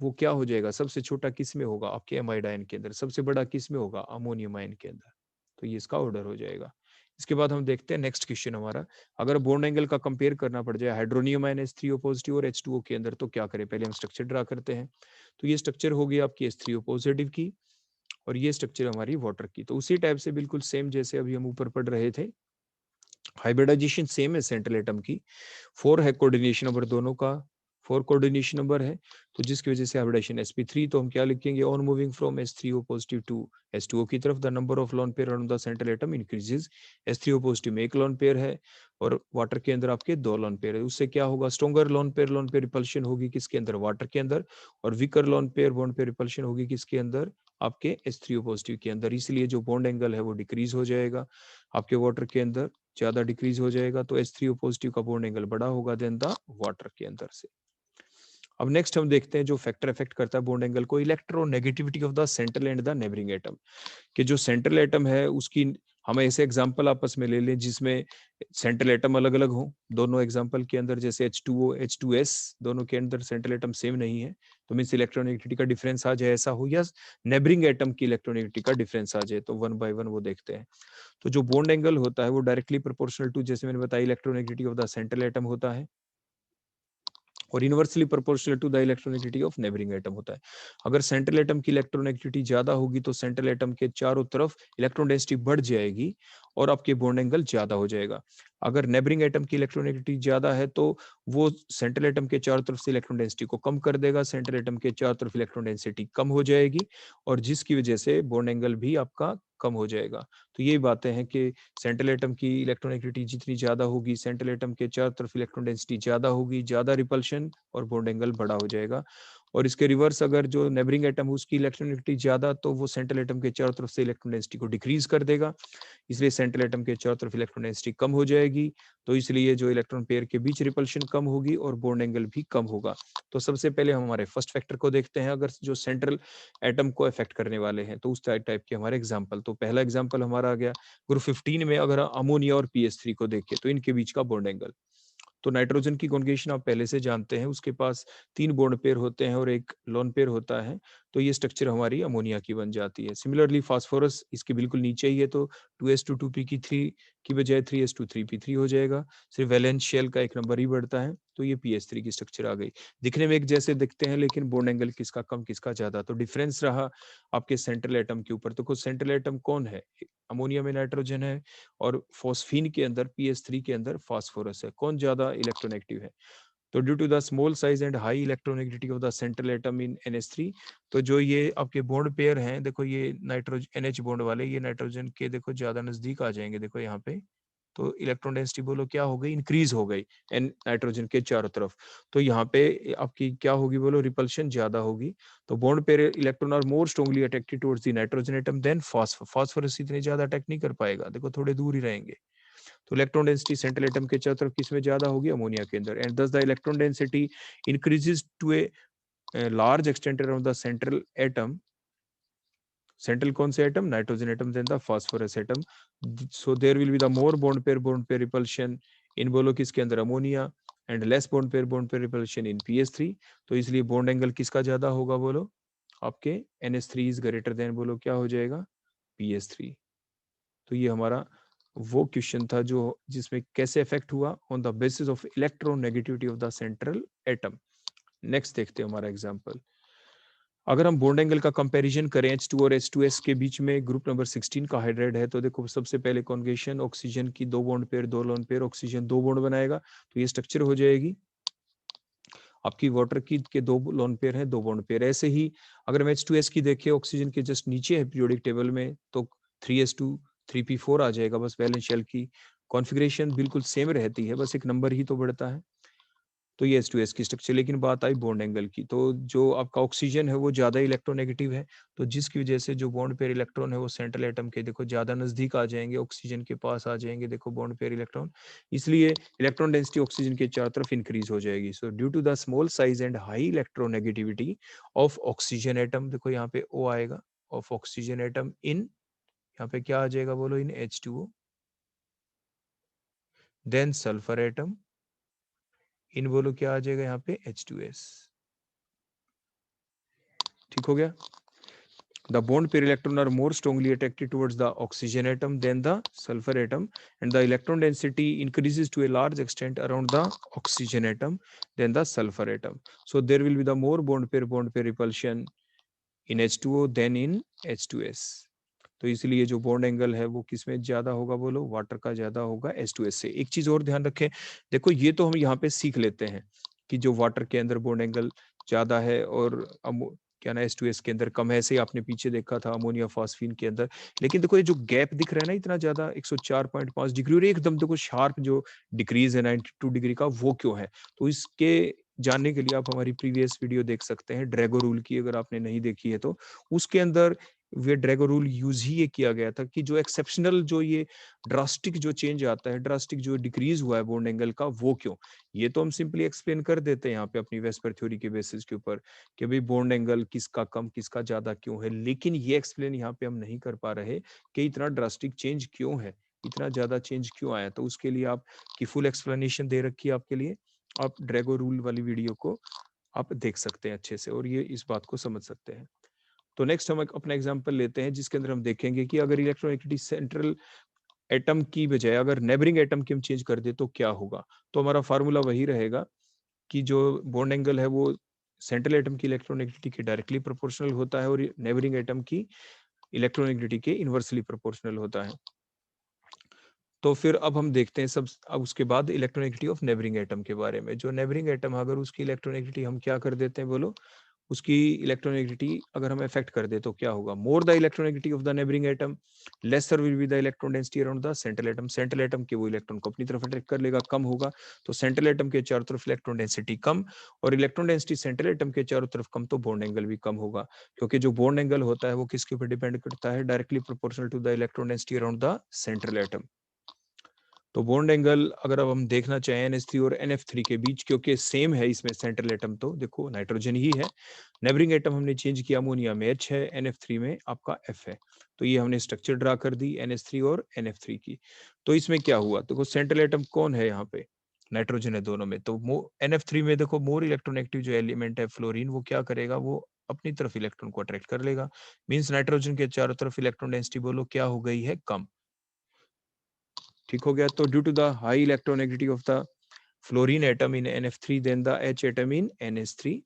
वो क्या हो जाएगा, सबसे छोटा किस में होगा, आपके एमाइड आयन के अंदर, सबसे बड़ा किस में होगा, अमोनियम आयन के अंदर। तो ये इसका ऑर्डर हो जाएगा। इसके बाद हम देखते हैं नेक्स्ट क्वेश्चन हमारा, अगर बॉन्ड एंगल का कंपेयर करना पड़ जाए हाइड्रोनियम आयन H3O पॉजिटिव और H2O के अंदर, तो क्या करें, पहले हम स्ट्रक्चर ड्रा करते हैं। तो ये स्ट्रक्चर होगी आपकी H3O पॉजिटिव की, और ये स्ट्रक्चर हमारी वाटर की। तो उसी टाइप से बिल्कुल सेम जैसे अभी हम ऊपर पढ़ रहे थे, हाइब्रिडाइजेशन सेम है सेंट्रल एटम की, 4 है कोऑर्डिनेशन नंबर दोनों का, 4 कोऑर्डिनेशन नंबर है, तो जिसकी वजह से हाइब्रिडाइजेशन sp3, तो हम क्या लिखेंगे, on moving from H3O positive to H2O की तरफ the number of lone pair on the central atom increases. H3O positive में एक लोन पेयर है और वाटर के अंदर आपके 2 लोन पेयर है, उससे क्या होगा, स्ट्रॉन्गर लोन पेयर रिपल्शन होगी किसके अंदर, वाटर के अंदर, और weaker lone pair bond pair repulsion होगी किसके अंदर, आपके H3O पॉजिटिव के अंदर। इसलिए जो बॉन्ड एंगल है वो डिक्रीज हो जाएगा आपके वाटर के अंदर, ज्यादा डिक्रीज हो जाएगा, तो H3O पॉजिटिव का बॉन्ड एंगल बड़ा होगा देन द वाटर के अंदर से। अब नेक्स्ट हम देखते हैं जो फैक्टर इफेक्ट करता है बॉन्ड एंगल को, electronegativity of the central and the neighbouring atom, कि जो सेंट्रल एटम है उसकी, हम ऐसे एग्जांपल आपस में ले लें जिसमें सेंट्रल एटम अलग अलग हो, दोनों एग्जांपल के अंदर, जैसे H2O H2S दोनों के अंदर सेंट्रल एटम सेम नहीं है, तो मींस इलेक्ट्रोनेगेटिविटी का डिफरेंस आ जाए ऐसा हो, या नेबरिंग एटम की इलेक्ट्रोनेगेटिविटी का डिफरेंस आ जाए, तो वन बाय वन वो देखते हैं। तो जो बॉन्ड एंगल होता है वो डायरेक्टली प्रोपोर्शनल टू, जैसे मैंने बताया, electronegativity of the central atom होता है, और inversely proportional to the electronegativity of neighbouring atom होता है। अगर सेंट्रल एटम की इलेक्ट्रोनेगेटिविटी ज्यादा होगी तो सेंट्रल एटम के चारों तरफ इलेक्ट्रॉन डेंसिटी बढ़ जाएगी और आपके बॉन्ड एंगल ज्यादा हो जाएगा। अगर नेबरिंग एटम की इलेक्ट्रोनेगेटिविटी ज्यादा है तो वो सेंट्रल एटम के चारों तरफ से इलेक्ट्रॉन डेंसिटी को कम कर देगा, सेंट्रल एटम के चारों तरफ इलेक्ट्रॉन डेंसिटी कम हो जाएगी, और जिसकी वजह से बॉन्ड एंगल भी आपका कम हो जाएगा। तो यही बातें हैं कि सेंट्रल एटम की इलेक्ट्रोनेगेटिविटी जितनी ज्यादा होगी, सेंट्रल एटम के चारों तरफ इलेक्ट्रॉन डेंसिटी ज्यादा होगी, ज्यादा रिपल्शन और बॉन्ड एंगल बड़ा हो जाएगा। और इसके रिवर्स, अगर जो नेबरिंग एटम उसकी इलेक्ट्रोनेगेटिविटी ज्यादा, तो वो सेंट्रल एटम के चारों तरफ से इलेक्ट्रॉन डेंसिटी को डिक्रीज कर देगा, इसलिए सेंट्रल एटम के चारों तरफ इलेक्ट्रॉन डेंसिटी कम हो जाएगी, तो इसलिए जो इलेक्ट्रॉन पेयर के बीच रिपल्शन कम होगी और बॉन्ड एंगल भी कम होगा। तो सबसे पहले हम हमारे फर्स्ट फैक्टर को देखते हैं, अगर जो सेंट्रल एटम को अफेक्ट करने वाले हैं, तो उस टाइप के हमारे एग्जाम्पल। तो पहला एग्जाम्पल हमारा आ गया ग्रुप 15 में, अगर अमोनिया और PS3 को देखें तो इनके बीच का बॉन्ड एंगल, तो नाइट्रोजन की कॉन्जुगेशन आप पहले से जानते हैं, उसके पास 3 बॉन्ड पेयर होते हैं और एक लोन पेयर होता है। तो ये स्ट्रक्चर हमारी अमोनिया की बन जाती है। सिमिलरली फास्फोरस इसके बिल्कुल नीचे ही है, तो 2s2 2p3 की बजाय 3s2 3p3 हो जाएगा। सिर्फ वैलेंस शेल का एक नंबर ही बढ़ता है, तो ये pH3 की स्ट्रक्चर आ गई। दिखने में एक जैसे दिखते हैं, लेकिन बॉन्ड एंगल किसका कम किसका ज्यादा, तो डिफरेंस रहा आपके सेंट्रल एटम के ऊपर। तो कुछ सेंट्रल एटम कौन है? अमोनिया में नाइट्रोजन है, और फॉस्फीन के अंदर pH3 के अंदर फास्फोरस है। कौन ज्यादा इलेक्ट्रोनेगेटिव है? तो due to the small size and high electronegativity of the central atom in NH3, तो जो ये आपके बॉन्ड पेयर हैं, देखो ये नाइट्रोजन NH बॉन्ड वाले, ये नाइट्रोजन के देखो ज्यादा नजदीक आ जाएंगे, देखो यहाँ पे। तो इलेक्ट्रॉन डेंसिटी बोलो क्या हो गई? इंक्रीज हो गई एन नाइट्रोजन के चारों तरफ। तो यहाँ पे आपकी क्या होगी बोलो? रिपल्शन ज्यादा होगी। तो bond pair electron are more strongly attracted towards the nitrogen atom than phosphorus इतने ज्यादा अटैक नहीं कर पाएगा, देखो थोड़े दूर ही रहेंगे। तो इलेक्ट्रॉन डेंसिटी सेंट्रल एटम के चारों तरफ किसमें ज्यादा होगी? अमोनिया के अंदर। And thus the electron density increases to a large extent around the central atom. Central कौन से atom? Nitrogen atom then the phosphorus atom. So there will be the more bond pair repulsion in, बोलो किसके अंदर? Ammonia. And less bond pair repulsion in pH3। तो इसलिए bond angle किसका ज्यादा होगा बोलो? आपके NH3 इज ग्रेटर देन, बोलो क्या हो जाएगा? pH3। तो ये हमारा वो क्वेश्चन था जो जिसमें कैसे इफेक्ट हुआ on the basis of electronegativity of the central atom. Next देखते हैं हमारा एग्जांपल। अगर हम बॉन्ड एंगल का कंपैरिजन करें H2 और H2S के बीच में, ग्रुप नंबर 16 का हाइड्राइड है, तो देखो सबसे पहले कॉन्जुगेशन, ऑक्सीजन की दो बॉन्ड पेयर, दो लोन पेयर, ऑक्सीजन दो बॉन्ड बनाएगा, तो ये स्ट्रक्चर हो जाएगी। आपकी वाटर की के दो लोन पेयर है, दो बॉन्ड पेयर। ऐसे ही अगर हम H2S की देखें, ऑक्सीजन के जस्ट नीचे है पीरियोडिक टेबल में, तो 3s2 3p4 आ जाएगा। बस वैलेंस शेल की कॉन्फ़िगरेशन बिल्कुल सेम रहती है, बस एक नंबर ही तो बढ़ता है। तो ये H2S की स्ट्रक्चर। लेकिन बात आई बॉन्ड एंगल की, तो जो आपका ऑक्सीजन है वो ज्यादा इलेक्ट्रोनेगेटिव है, तो जिसकी वजह से जो बॉन्ड पेयर इलेक्ट्रॉन है वो सेंट्रल एटम के देखो ज्यादा नजदीक आ जाएंगे, ऑक्सीजन के पास आ जाएंगे, देखो बॉन्ड पेयर इलेक्ट्रॉन। इसलिए इलेक्ट्रॉन डेंसिटी ऑक्सीजन के चारों तरफ इंक्रीज हो जाएगी। So due to the small size and high electronegativity of oxygen atom, देखो यहाँ पे O आएगा, ऑफ ऑक्सीजन एटम इन, यहाँ पे क्या आ जाएगा बोलो? In H2O, than sulphur atom in, बोलो क्या आ जाएगा यहाँ पे? H2S। ठीक हो गया? The bond pair electron are more strongly attracted towards the oxygen atom than the sulfur atom, and the electron density increases to a large extent around the oxygen atom than the sulfur atom. So there will be the more bond pair repulsion in H2O than in H2S. तो इसलिए जो bond angle है वो किसमें ज्यादा होगा बोलो? Water का ज्यादा होगा H2S से। एक चीज और ध्यान रखें, देखो ये तो हम यहाँ पे सीख लेते हैं कि जो वाटर के अंदर बॉन्ड एंगल ज्यादा है और क्या ना H2S के अंदर कम है, ऐसे ही आपने पीछे देखा था अमोनिया फास्फीन के अंदर। लेकिन देखो ये जो गैप दिख रहा है ना इतना ज्यादा 104.5 डिग्री, और एकदम देखो शार्प जो डिक्रीज है 92 डिग्री का, वो क्यों है? तो इसके जानने के लिए आप हमारी प्रीवियस वीडियो देख सकते हैं ड्रैगो रूल की, अगर आपने नहीं देखी है तो। उसके अंदर वे ड्रैगो रूल यूज ही ये किया गया था कि जो एक्सेप्शनल जो ये ड्रास्टिक जो चेंज आता है, ड्रास्टिक जो डिक्रीज हुआ है बॉन्ड एंगल का, वो क्यों? ये तो हम सिंपली एक्सप्लेन कर देते हैं यहाँ पे अपनी वेस्पर थ्योरी के बेसिस के ऊपर कि भाई बॉन्ड एंगल किसका कम किसका ज्यादा क्यों है, लेकिन ये एक्सप्लेन यहाँ पे हम नहीं कर पा रहे कि इतना ड्रास्टिक चेंज क्यों है, इतना ज्यादा चेंज क्यों आया। तो उसके लिए आप की फुल एक्सप्लेनेशन दे रखी है आपके लिए, आप ड्रैगो रूल वाली वीडियो को आप देख सकते हैं अच्छे से, और ये इस बात को समझ सकते हैं। तो नेक्स्ट हम अपना एग्जांपल लेते हैं जिसके अंदर हम देखेंगे कि अगर इलेक्ट्रोनेगेटिविटी सेंट्रल एटम की बजाय अगर नेबरिंग एटम की हम चेंज कर दे तो क्या होगा। तो हमारा फार्मूला वही रहेगा कि जो बॉन्ड एंगल है वो सेंट्रल एटम की इलेक्ट्रोनेगेटिविटी के डायरेक्टली प्रोपोर्शनल होता है, और नेबरिंग एटम की इलेक्ट्रोनेगेटिविटी के इनवर्सली प्रोपोर्शनल होता है। तो फिर अब हम देखते हैं सब, अब उसके बाद इलेक्ट्रोनेगेटिविटी ऑफ नेबरिंग एटम के बारे में। जो नेबरिंग एटम अगर उसकी इलेक्ट्रोनेगेटिविटी हम क्या कर देते हैं बोलो? उसकी इलेक्ट्रोनेगेटिविटी अगर हम अफेक्ट कर दे तो क्या होगा? More the electronegativity of the neighbouring atom, laser will be the electron density around the central atom. Central atom के वो इलेक्ट्रॉन को अपनी तरफ अट्रैक्ट कर लेगा, कम होगा, तो सेंट्रल एटम के चारों तरफ इलेक्ट्रॉन डेंसिटी कम, और इलेक्ट्रॉन डेंसिटी सेंट्रल एटम के चारों तरफ कम, तो बॉन्ड एंगल भी कम होगा। क्योंकि जो बॉन्ड एंगल होता है वो किसके ऊपर डिपेंड करता है? Directly proportional to the electron density around the central atom. तो बॉन्ड एंगल अगर अब हम देखना चाहें NH3 और NF3 के बीच, क्योंकि सेम है इसमें सेंट्रल एटम, तो देखो नाइट्रोजन ही है। नेबरिंग एटम हमने चेंज किया, अमोनिया में H है, NF3 में आपका F है। तो ये हमने स्ट्रक्चर ड्रा कर दी NH3 और NF3 की। तो इसमें क्या हुआ? देखो सेंट्रल एटम कौन है यहाँ पे? नाइट्रोजन है दोनों में। तो NF3 में देखो मोर इलेक्ट्रोनेगेटिव जो एलिमेंट है फ्लोरीन, वो क्या करेगा? वो अपनी तरफ इलेक्ट्रॉन को अट्रैक्ट कर लेगा। मींस नाइट्रोजन के चारों तरफ इलेक्ट्रॉन डेंसिटी बोलो क्या हो गई है, कम। ठीक हो गया। तो due to the high electronegativity of the fluorine atom in NF3 than the H atom in NH3,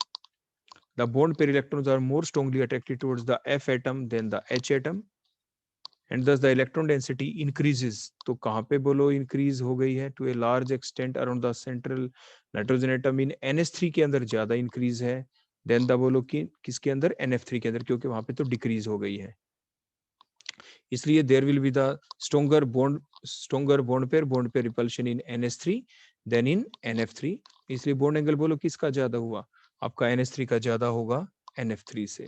the bond pair electrons are more strongly attracted towards the F atom than the H atom, and thus the electron density increases. तो कहाँ पे बोलो increase हो गई है? To a large extent around the central nitrogen atom in NH3 के अंदर ज्यादा increase है then the बोलो कि किसके अंदर, NF3 के अंदर, क्योंकि वहां पे तो decrease हो गई है। इसलिए there will be the stronger bond pair repulsion in NH3 than in NF3। इसलिए bond angle बोलो किसका ज्यादा हुआ, आपका NH3 का ज्यादा होगा NF3 से।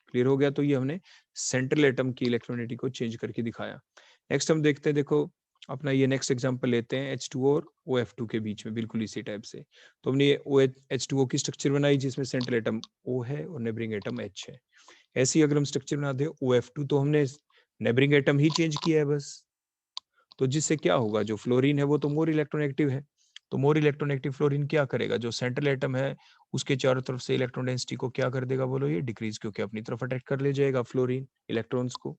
क्लियर हो गया। तो ये हमने सेंट्रल एटम की इलेक्ट्रोनेगेटिविटी को चेंज करके दिखाया। नेक्स्ट हम देखते हैं, देखो अपना ये नेक्स्ट एग्जांपल लेते हैं H2O और OF2 के बीच में, बिल्कुल इसी टाइप से। तो हमने ये H2O की स्ट्रक्चर बनाई जिसमें सेंट्रल एटम O है और नेबरिंग एटम H है। ऐसे ही अगर हम स्ट्रक्चर बना दें OF2, तो हमने नेबरिंग एटम ही चेंज किया है बस। तो जिससे क्या होगा, जो फ्लोरीन है वो तो मोर इलेक्ट्रोनेगेटिव है, तो मोर इलेक्ट्रोनेगेटिव फ्लोरीन क्या करेगा, जो सेंट्रल एटम है उसके चारों तरफ से इलेक्ट्रॉन डेंसिटी को क्या कर देगा बोलो, ये डिक्रीज, क्योंकि अपनी तरफ अट्रैक्ट कर ले जाएगा फ्लोरीन इलेक्ट्रॉन्स को।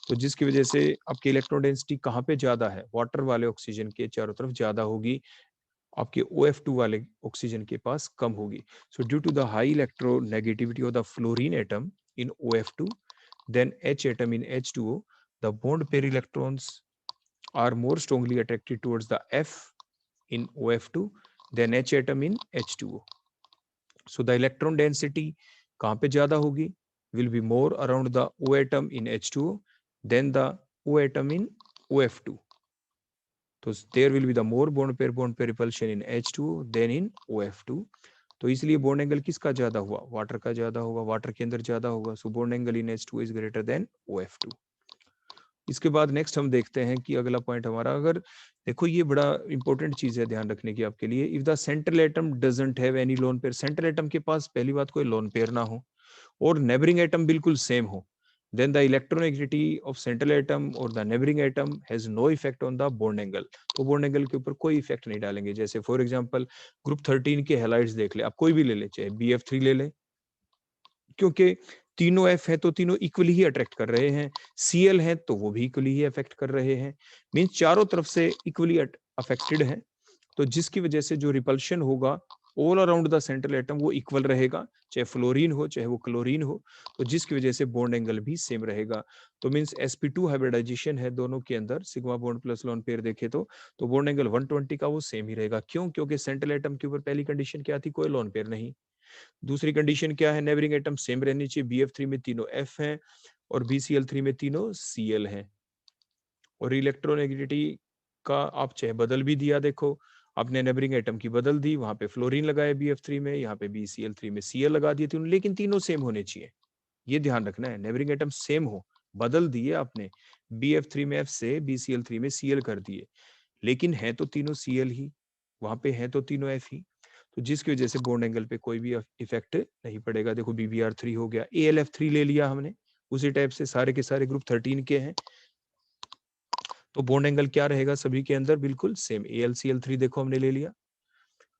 तो जिसकी वजह से आपकी इलेक्ट्रॉन डेंसिटी कहाँ पे ज्यादा है, वाटर वाले ऑक्सीजन के चारों तरफ ज्यादा होगी, आपके OF2 वाले ऑक्सीजन के पास कम होगी। So due to the high electronegativity of the fluorine atom in OF2 than H atom in H2O, the bond pair electrons are more strongly attracted towards the F in OF2 than H atom in H2O. So the electron density कहाँ पे ज्यादा होगी, will be more around the O atom in H2O than the O atom in OF2. तो there will be the more bond pair repulsion in H2O than in OF2. तो इसलिए bond angle किसका ज्यादा हुआ, वाटर का ज्यादा होगा, water के अंदर ज्यादा होगा। So bond angle in H2O is greater than OF2। इसके बाद नेक्स्ट हम देखते हैं कि अगला पॉइंट हमारा, अगर देखो ये बड़ा इंपॉर्टेंट चीज है ध्यान रखने की आपके लिए, if the central atom doesn't have any lone pair, central atom के पास पहली बात कोई लोन पेयर ना हो और नेबरिंग एटम बिल्कुल सेम हो, then the electronegativity of central atom or the neighboring atom has no effect on the bond angle। तो bond angle के ऊपर कोई इफेक्ट नहीं डालेंगे। जैसे फॉर एग्जांपल ग्रुप 13 के हैलाइड्स देख ले, आप कोई भी ले ले, चाहे BF3 ले ले, क्योंकि तीनों F है तो तीनों इक्वली ही अट्रैक्ट कर रहे हैं, Cl है तो वो भी इक्वली ही अफेक्ट कर रहे हैं, मींस चारों तरफ से इक्वली अफेक्टेड है। तो जिसकी वजह से जो रिपल्शन होगा all around the central atom वो इक्वल रहेगा, चाहे फ्लोरीन हो चाहे वो क्लोरीन हो, तो जिसकी वजह से बॉन्ड एंगल भी सेम रहेगा। तो मींस sp2 हाइब्रिडाइजेशन है दोनों के अंदर, sigma bond plus lone pair देखे तो बॉन्ड एंगल 120 का वो सेम ही रहेगा। क्यों? क्योंकि सेंट्रल एटम के ऊपर पहली कंडीशन क्या थी, कोई लोन पेयर नहीं। दूसरी कंडीशन क्या है, नेबरिंग एटम सेम रहनी चाहिए, BF3 में तीनों F हैं और BCl3 में तीनों Cl हैं। और इलेक्ट्रोनेगेटिविटी का आप चाहे बदल भी दिया, देखो आपने नेबरिंग एटम की बदल दी, वहां पे फ्लोरीन लगाया BF3 में, यहाँ पे BCl3 में Cl लगा दिए तीनों, लेकिन तीनों सेम होने चाहिए, ये ध्यान रखना है। नेबरिंग एटम सेम हो, बदल दिए आपने, BF3 में F से BCl3 में Cl कर दिए, लेकिन है तो तीनों Cl ही, वहां पे है तो तीनों F ही, तो जिसकी वजह से बॉन्ड एंगल पे कोई भी इफेक्ट नहीं पड़ेगा। देखो BBr3 हो गया, AlF3 ले लिया हमने, उसी टाइप से सारे के सारे ग्रुप 13 के हैं, तो बॉन्ड एंगल क्या रहेगा सभी के अंदर, बिल्कुल सेम। AlCl3 देखो हमने ले लिया।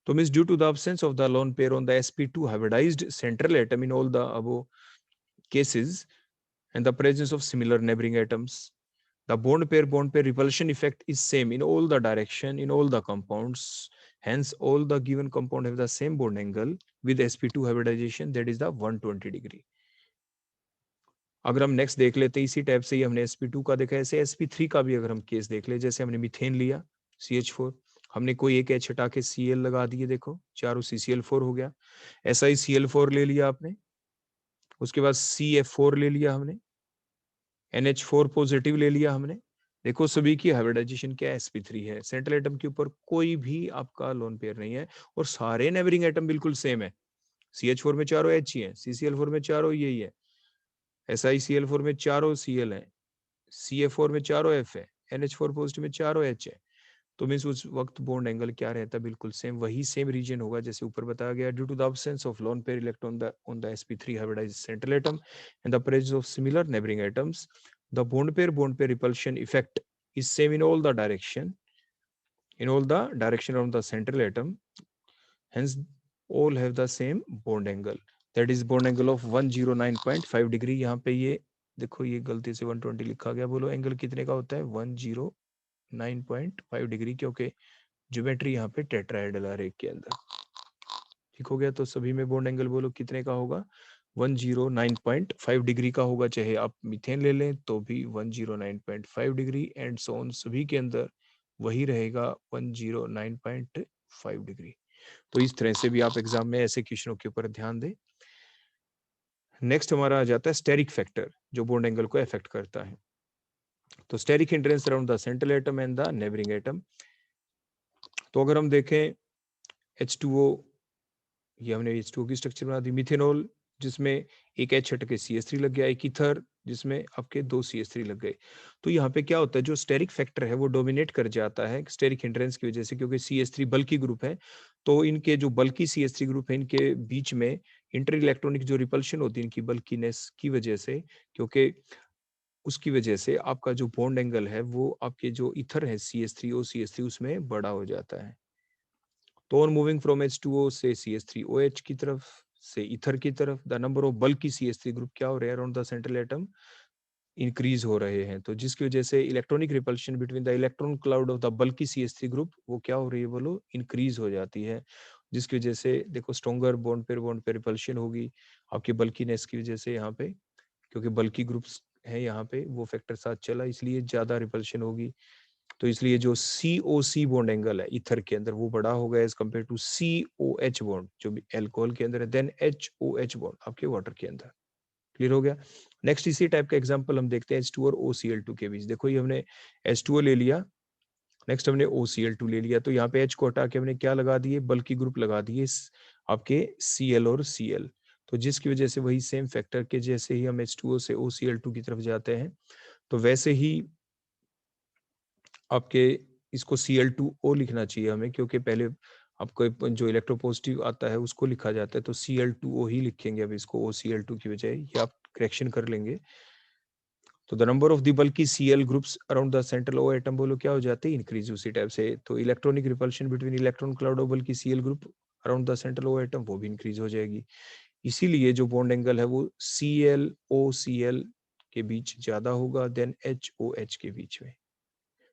तो means due to the absence of the lone pair on the sp2 hybridized central atom in all the above cases and the presence of similar neighboring atoms, the bond pair repulsion effect is same in all the direction in all the compounds, hence all the given compound have the same bond angle with sp2 hybridization, that is the 120 degree। अगर हम next देख लेते हैं, इसी type से ही हमने sp2 का देखा, ऐसे sp3 का भी अगर हम केस देख ले, जैसे हमने मीथेन लिया CH4, हमने कोई एक H हटा के Cl लगा दिए, देखो चारों CCl4 हो गया, ऐसा ही Cl4 ले लिया आपने, उसके बाद CF4 ले लिया हमने, NH4 पॉजिटिव ले लिया हमने, देखो सभी की हाइब्रिडाइजेशन क्या sp3 है, सेंट्रल एटम के ऊपर कोई भी आपका लोन पेयर नहीं है और सारे नेबरिंग एटम बिल्कुल सेम है, CH4 में चारों H ही है, CCl4 में चारों यही है, SiCl4 में चारों Cl है, CF4 में चारों F है, NH4 पॉजिटिव में चारों H है। तो मींस उस वक्त बॉन्ड एंगल क्या रहता है, बिल्कुल सेम, वही सेम रीजन होगा जैसे ऊपर बताया गया। Due to the absence of lone pair electron on the sp3 hybridized central atom and the presence of similar neighbouring atoms, the bond pair repulsion effect is same in all the direction around the central atom, hence all have the same bond angle। That is bond angle of 109.5 degree. यहाँ पे ये देखो ये गलती से 120 लिखा गया, बोलो एंगल कितने का होता है 109.5 डिग्री, क्योंकि ज्योमेट्री यहाँ पे टेट्राहेड्रल आरेख के अंदर। ठीक हो गया, तो सभी में बॉन्ड एंगल बोलो कितने का होगा 109.5 डिग्री का होगा, चाहे आप मीथेन ले लें तो भी 109.5 डिग्री एंड सो ऑन, सभी के अंदर वही रहेगा 109.5 डिग्री। तो इस तरह से भी आप एग्जाम में ऐसे क्वेश्चनों के ऊपर ध्यान दें। नेक्स्ट हमारा आ जाता है स्टेरिक फैक्टर, जो बॉन्ड एंगल को अफेक्ट करता है। तो steric hindrance around the central atom and the neighbouring atom. तो अगर हम देखें H2O, ये हमने H2O की स्ट्रक्चर बना दी, मिथेनॉल जिसमें एक H हट के CH3 लग गया, एक ईथर जिसमें आपके 2 CH3 लग गए। तो यहाँ पे क्या होता है, जो स्टेरिक फैक्टर है वो डोमिनेट कर जाता है स्टेरिक हिंड्रेंस की वजह से, क्योंकि CH3 बल्की ग्रुप है। तो इनके जो बल्की CH3 ग्रुप है इनके बीच में इंटर इलेक्ट्रॉनिक जो रिपल्शन होती है इनकी बल्कीनेस की वजह से, क्योंकि उसकी वजह से आपका जो बॉन्ड एंगल है वो आपके जो ईथर है CH3O CH3 उसमें बड़ा हो जाता है। तो ऑन मूविंग फ्रॉम H2O से CH3OH की तरफ से ईथर की तरफ, the number of bulky CH3 group क्या हो रहे हैं around the central atom, increase हो रहे हैं। तो जिसकी वजह से electronic repulsion between the electron cloud of the bulky CH3 group वो क्या हो रही है बोलो, इंक्रीज हो जाती है। जिसकी वजह से देखो स्ट्रॉन्गर बॉन्ड पे रिपल्शन होगी आपकी बल्कीनेस की वजह से, यहाँ पे क्योंकि बल्की ग्रुप्स है यहाँ पे वो फैक्टर साथ चला इसलिए ज्यादा रिपल्शन होगी। तो इसलिए जो COC बॉन्ड एंगल है ईथर के अंदर वो बड़ा होगा as compare to COH bond जो भी एल्कोहल के अंदर है, देन HOH बॉन्ड आपके वाटर के अंदर। क्लियर हो गया। नेक्स्ट इसी टाइप का एग्जांपल हम देखते हैं H2 और OCl2 के बीच। देखो ये हमने H2O ले लिया, नेक्स्ट हमने OCl2 ले लिया, तो यहाँ पे H को हटा के हमने क्या लगा दिए, बल्कि ग्रुप लगा दिए आपके Cl और Cl। तो जिसकी वजह से वही सेम फैक्टर के जैसे ही हम H2O से OCl2 की तरफ जाते हैं तो वैसे ही आपके इसको Cl2O लिखना चाहिए हमें, क्योंकि पहले आपको जो इलेक्ट्रोपॉजिटिव आता है उसको लिखा जाता है, तो Cl2O ही लिखेंगे अब इसको OCl2 की बजाय, ये आप करेक्शन कर लेंगे। तो द नंबर ऑफ द बल्कि Cl groups around the central O atom बोलो क्या हो जाते हैं, इंक्रीज उसी टाइप से। तो electronic repulsion between electron cloud of बल्कि Cl group around the central O atom वो भी इंक्रीज हो जाएगी। इसीलिए जो बॉन्ड एंगल है वो ClOCl के बीच ज्यादा होगा देन HOH के बीच में।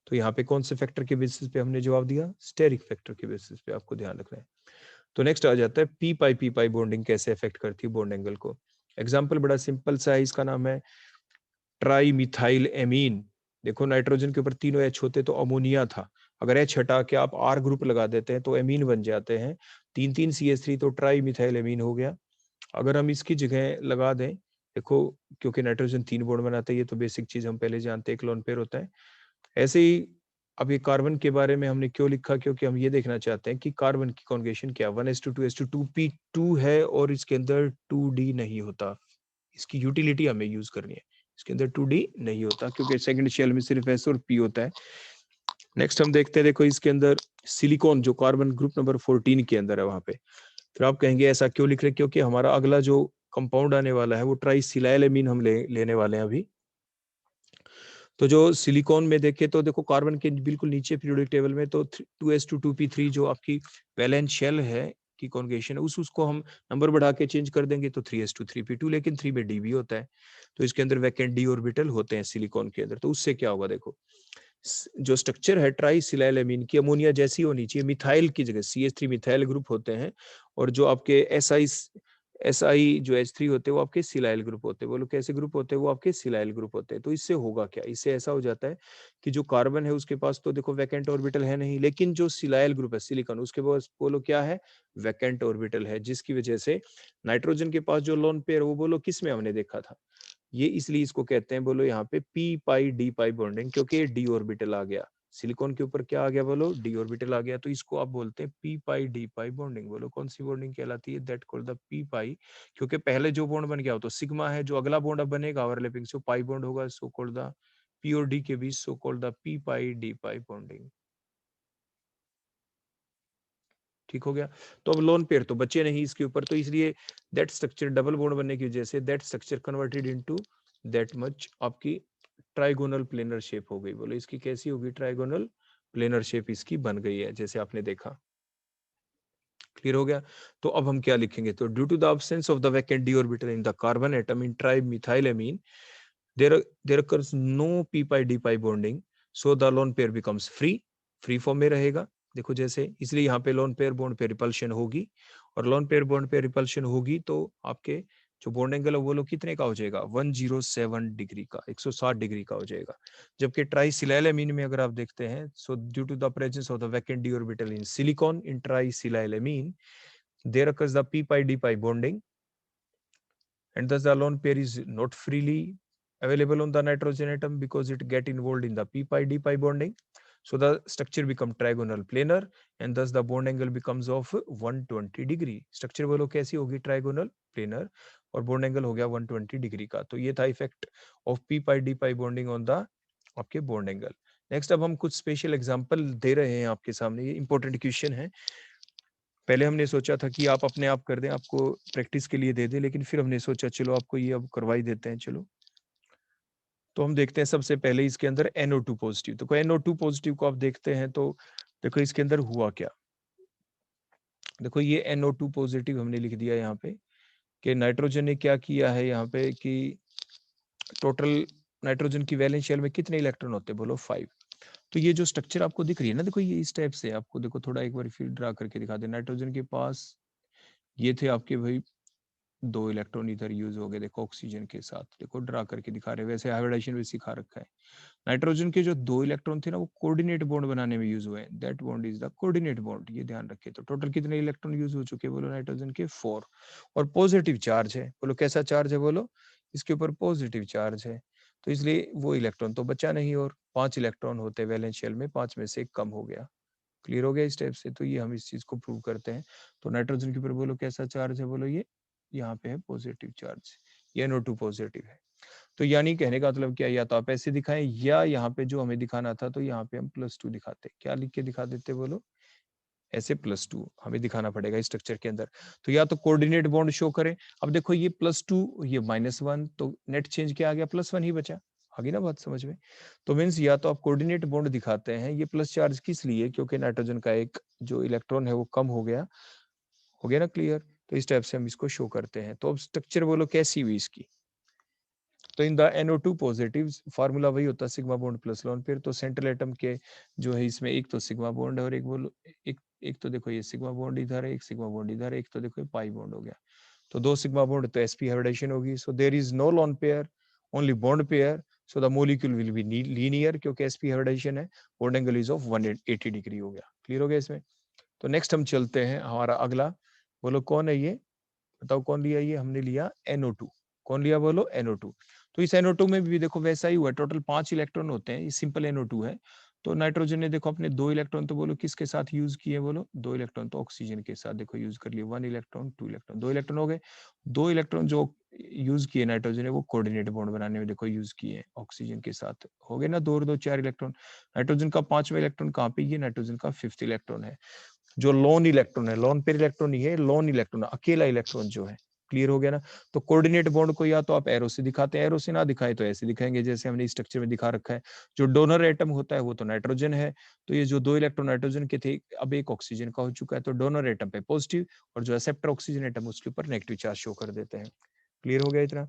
तो यहाँ पे कौन से फैक्टर के बेसिस पे हमने जवाब दिया, स्टेरिक फैक्टर के बेसिस पे, आपको ध्यान रखना है। तो नेक्स्ट आ जाता है पी पाई बॉन्डिंग कैसे अफेक्ट करती है बॉन्ड एंगल को। एग्जांपल बड़ा सिंपल सा है, इसका नाम है ट्राई मिथाइल एमीन। देखो नाइट्रोजन के ऊपर तीनों H होते तो अमोनिया था, अगर H हटा के आप R ग्रुप लगा देते हैं तो एमीन बन जाते हैं, 3 CH3 तो ट्राई मिथाइल एमीन हो गया। अगर हम इसकी जगह लगा दें, देखो क्योंकि नाइट्रोजन 3 बॉन्ड बनाता है ये तो बेसिक चीज हम पहले जानते हैं, एक लोन पेयर होता है। ऐसे ही अब ये कार्बन के बारे में हमने क्यों लिखा, क्योंकि हम ये देखना चाहते हैं कि कार्बन की कॉन्जुगेशन क्या 1s2 2s2 2p2 है और इसके अंदर 2d नहीं होता। इसकी यूटिलिटी हमें यूज करनी है, इसके अंदर 2d नहीं होता क्योंकि सेकंड शेल में सिर्फ s और p होता है। नेक्स्ट हम देखते हैं, देखो इसके अंदर सिलिकॉन जो कार्बन ग्रुप नंबर 14 के अंदर है वहां पे, फिर आप कहेंगे ऐसा क्यों लिख रहे, क्योंकि हमारा अगला जो कंपाउंड आने वाला है वो ट्राइसिलाइलएमीन हम लेने वाले हैं अभी। तो जो सिलिकॉन में देखे तो देखो कार्बन के बिल्कुल नीचे पीरियोडिक टेबल में तो 2s2 2p3 जो आपकी वैलेंस शेल है की कॉन्जुगेशन है उसको हम नंबर बढ़ा के चेंज कर देंगे तो 3s2 3p2, लेकिन 3 में डी भी होता है, तो इसके अंदर वैकेंट डी ऑर्बिटल होते हैं सिलिकॉन के अंदर। तो उससे क्या होगा, देखो जो स्ट्रक्चर है ट्राइसिलाइलएमीन की अमोनिया जैसी होनी चाहिए, मिथाइल की जगह CH3 मिथाइल ग्रुप होते हैं, और जो आपके SI जो H3 होते हैं वो आपके सिलाइल ग्रुप होते हैं। बोलो कैसे ग्रुप होते हैं, वो आपके सिलाइल ग्रुप होते हैं। तो इससे होगा क्या, इससे ऐसा हो जाता है कि जो कार्बन है उसके पास तो देखो वैकेंट ऑर्बिटल है नहीं, लेकिन जो सिलाइल ग्रुप है सिलिकॉन उसके पास बोलो क्या है, वैकेंट ऑर्बिटल है, जिसकी वजह से नाइट्रोजन के पास जो लोन पेयर वो बोलो किस में हमने देखा था, ये इसलिए इसको कहते हैं बोलो यहाँ पे P pi d pi bonding, क्योंकि डी ऑर्बिटल आ गया सिलिकॉन के ऊपर, क्या आ गया बोलो, डी ऑर्बिटल आ गया, तो इसको आप बोलते हैं P pi d pi bonding. बोलो कौन सी बॉन्डिंग कहलाती है, दैट कॉल्ड द पी पाई, क्योंकि पहले जो बॉन्ड बन गया हो तो सिग्मा है, जो अगला बॉन्ड अब बनेगा ओवरलैपिंग से पाई बॉन्ड होगा, सो कॉल्ड द पी और डी के बीच, so called the p pi d pi bonding. ठीक हो गया। तो अब लोन पेयर तो बचे नहीं इसके ऊपर, तो इसलिए दैट स्ट्रक्चर डबल बॉन्ड बनने की वजह say that structure converted into that much आपकी ट्राइगोनल प्लेनर शेप हो गई। बोलो इसकी कैसी होगी, ट्राइगोनल प्लेनर शेप इसकी बन गई है, जैसे आपने देखा। क्लियर हो गया। तो अब हम क्या लिखेंगे, तो due to the absence of the vacant d orbital in the carbon atom in trimethylamine there occurs no p pi d pi bonding, so the lone pair becomes free form में रहेगा। देखो जैसे, इसलिए यहाँ पे लोन पेयर बॉन्ड पे repulsion होगी, और लोन पेयर बॉन्ड पे रिपल्शन होगी तो आपके जो बॉन्ड एंगल है वो लोग कितने का हो जाएगा, 107 डिग्री का, 160 डिग्री का हो जाएगा। जबकि ट्राइसिलाइलएमीन में अगर आप देखते हैं, so due to the presence of the vacant d orbital in silicon in trisilylamine there occurs the p pi d pi bonding, and thus the lone pair is not freely available on the nitrogen atom because it get involved in the p pi d pi bonding. So the structure become trigonal planar, and thus the bond angle becomes of 120 degree. Structure बोलो कैसी होगी, trigonal planar, और bond angle हो गया 120 degree का। तो ये था effect of p pi d pi bonding on the आपके बॉन्ड एंगल। नेक्स्ट अब हम कुछ स्पेशल एग्जांपल दे रहे हैं आपके सामने, ये इंपॉर्टेंट क्वेश्चन है। पहले हमने सोचा था कि आप अपने आप कर दें, आपको प्रैक्टिस के लिए दे दें, लेकिन फिर हमने सोचा चलो आपको ये अब करवाई देते हैं। चलो तो हम देखते हैं सबसे पहले इसके अंदर NO2 पॉजिटिव। तो NO2 पॉजिटिव को आप देखते हैं तो देखो इसके अंदर हुआ क्या। देखो ये NO2 पॉजिटिव हमने लिख दिया यहाँ पे कि नाइट्रोजन ने क्या किया है यहाँ पे कि टोटल नाइट्रोजन की वैलेंस शेल में कितने इलेक्ट्रॉन होते हैं, बोलो 5। तो ये जो स्ट्रक्चर आपको दिख रही है ना, देखो ये इस टाइप से आपको, देखो थोड़ा एक बार फिर ड्रा करके दिखा दे। नाइट्रोजन के पास ये थे आपके भाई 2 इलेक्ट्रॉन इधर यूज हो गए, देखो ऑक्सीजन के साथ, देखो ड्रा करके दिखा रहे, वैसे हाइब्रिडाइजेशन में सिखा रखा है। नाइट्रोजन के जो 2 इलेक्ट्रॉन थे ना, वो कोऑर्डिनेट बॉन्ड बनाने में यूज हुए, that bond is the coordinate bond, ये ध्यान रखे। तो टोटल कितने इलेक्ट्रॉन यूज हो चुके, बोलो नाइट्रोजन के 4, और पॉजिटिव चार्ज है, बोलो कैसा चार्ज है, बोलो इसके ऊपर पॉजिटिव चार्ज है, तो इसलिए वो इलेक्ट्रॉन तो बचा नहीं, और 5 इलेक्ट्रॉन होते वैलेंस शेल में, 5 में से कम हो गया। क्लियर हो गया इस टाइप से। तो ये हम इस चीज को प्रूव करते हैं। तो नाइट्रोजन के ऊपर बोलो कैसा चार्ज है, बोलो ये यहाँ पे है पॉजिटिव चार्ज, ये NO2 पॉजिटिव है। तो यानी कहने का मतलब क्या, या तो आप ऐसे दिखाएं, या यहाँ पे जो हमें दिखाना था तो यहाँ पे हम +2 दिखाते, क्या लिख के दिखा देते, बोलो ऐसे +2 हमें दिखाना पड़ेगा इस स्ट्रक्चर के अंदर। तो या तो कोऑर्डिनेट बॉन्ड शो करें। अब देखो ये +2 ये -1, तो नेट चेंज क्या आ गया, +1 ही बचा। आ गई ना बात समझ में। तो मीन्स या तो आप कोऑर्डिनेट बॉन्ड दिखाते हैं, ये प्लस चार्ज किस लिए, क्योंकि नाइट्रोजन का एक जो इलेक्ट्रॉन है वो कम हो गया, हो गया ना क्लियर। तो इस टाइप से हम इसको शो करते हैं। तो अब स्ट्रक्चर बोलो कैसी हुई इसकी। तो in the NO2 positive formula वही होता है sigma bond plus lone pair. तो सेंट्रल एटम के जो है इसमें एक तो सिग्मा बॉन्ड है, और एक बोलो एक तो देखो ये सिग्मा बॉन्ड इधर है, एक सिग्मा बॉन्ड इधर है, एक तो देखो पाई बॉन्ड हो गया। तो 2 सिग्मा बॉन्ड, तो sp हाइब्रिडाइजेशन होगी। So there is no lone pair, only bond pair, so the molecule will be linear, क्योंकि sp हाइब्रिडाइजेशन है, bond angle is of 180 degree हो गया। क्लियर हो गया इसमें। तो नेक्स्ट हम चलते हैं हमारा अगला, बोलो कौन है ये, बताओ कौन लिया, ये हमने लिया NO2। कौन लिया, बोलो NO2। तो इस NO2 में भी देखो वैसा ही हुआ, टोटल 5 इलेक्ट्रॉन होते हैं, ये सिंपल NO2 है। तो नाइट्रोजन ने देखो अपने 2 इलेक्ट्रॉन तो बोलो किसके साथ यूज किए, बोलो 2 इलेक्ट्रॉन तो ऑक्सीजन के साथ देखो यूज कर लिए, 1 इलेक्ट्रॉन 2 इलेक्ट्रॉन, 2 इलेक्ट्रॉन हो गए। 2 इलेक्ट्रॉन जो यूज किए नाइट्रोजन ने वो कोऑर्डिनेट बॉन्ड बनाने में देखो यूज किए ऑक्सीजन के साथ, हो गए ना 2 और 2 4 इलेक्ट्रॉन। नाइट्रोजन का 5वां इलेक्ट्रॉन कहाँ पे, ये नाइट्रोजन का 5th इलेक्ट्रॉन है। जो लोन इलेक्ट्रॉन है, लोन पेयर इलेक्ट्रॉन नहीं है, लोन इलेक्ट्रॉन, अकेला इलेक्ट्रॉन जो है। क्लियर हो गया ना। तो कोऑर्डिनेट बॉन्ड को या तो आप एरो से दिखाते हैं, एरो से ना दिखाएं तो ऐसे दिखाएंगे जैसे हमने स्ट्रक्चर में दिखा रखा है। जो डोनर एटम होता है वो तो नाइट्रोजन है, तो ये जो 2 इलेक्ट्रॉन नाइट्रोजन के थे, अब एक ऑक्सीजन का हो चुका है, तो डोनर एटम पे पॉजिटिव, और जो एक्सेप्टर ऑक्सीजन एटम उसके ऊपर नेगेटिव चार्ज शो कर देते हैं। क्लियर हो गया इतना।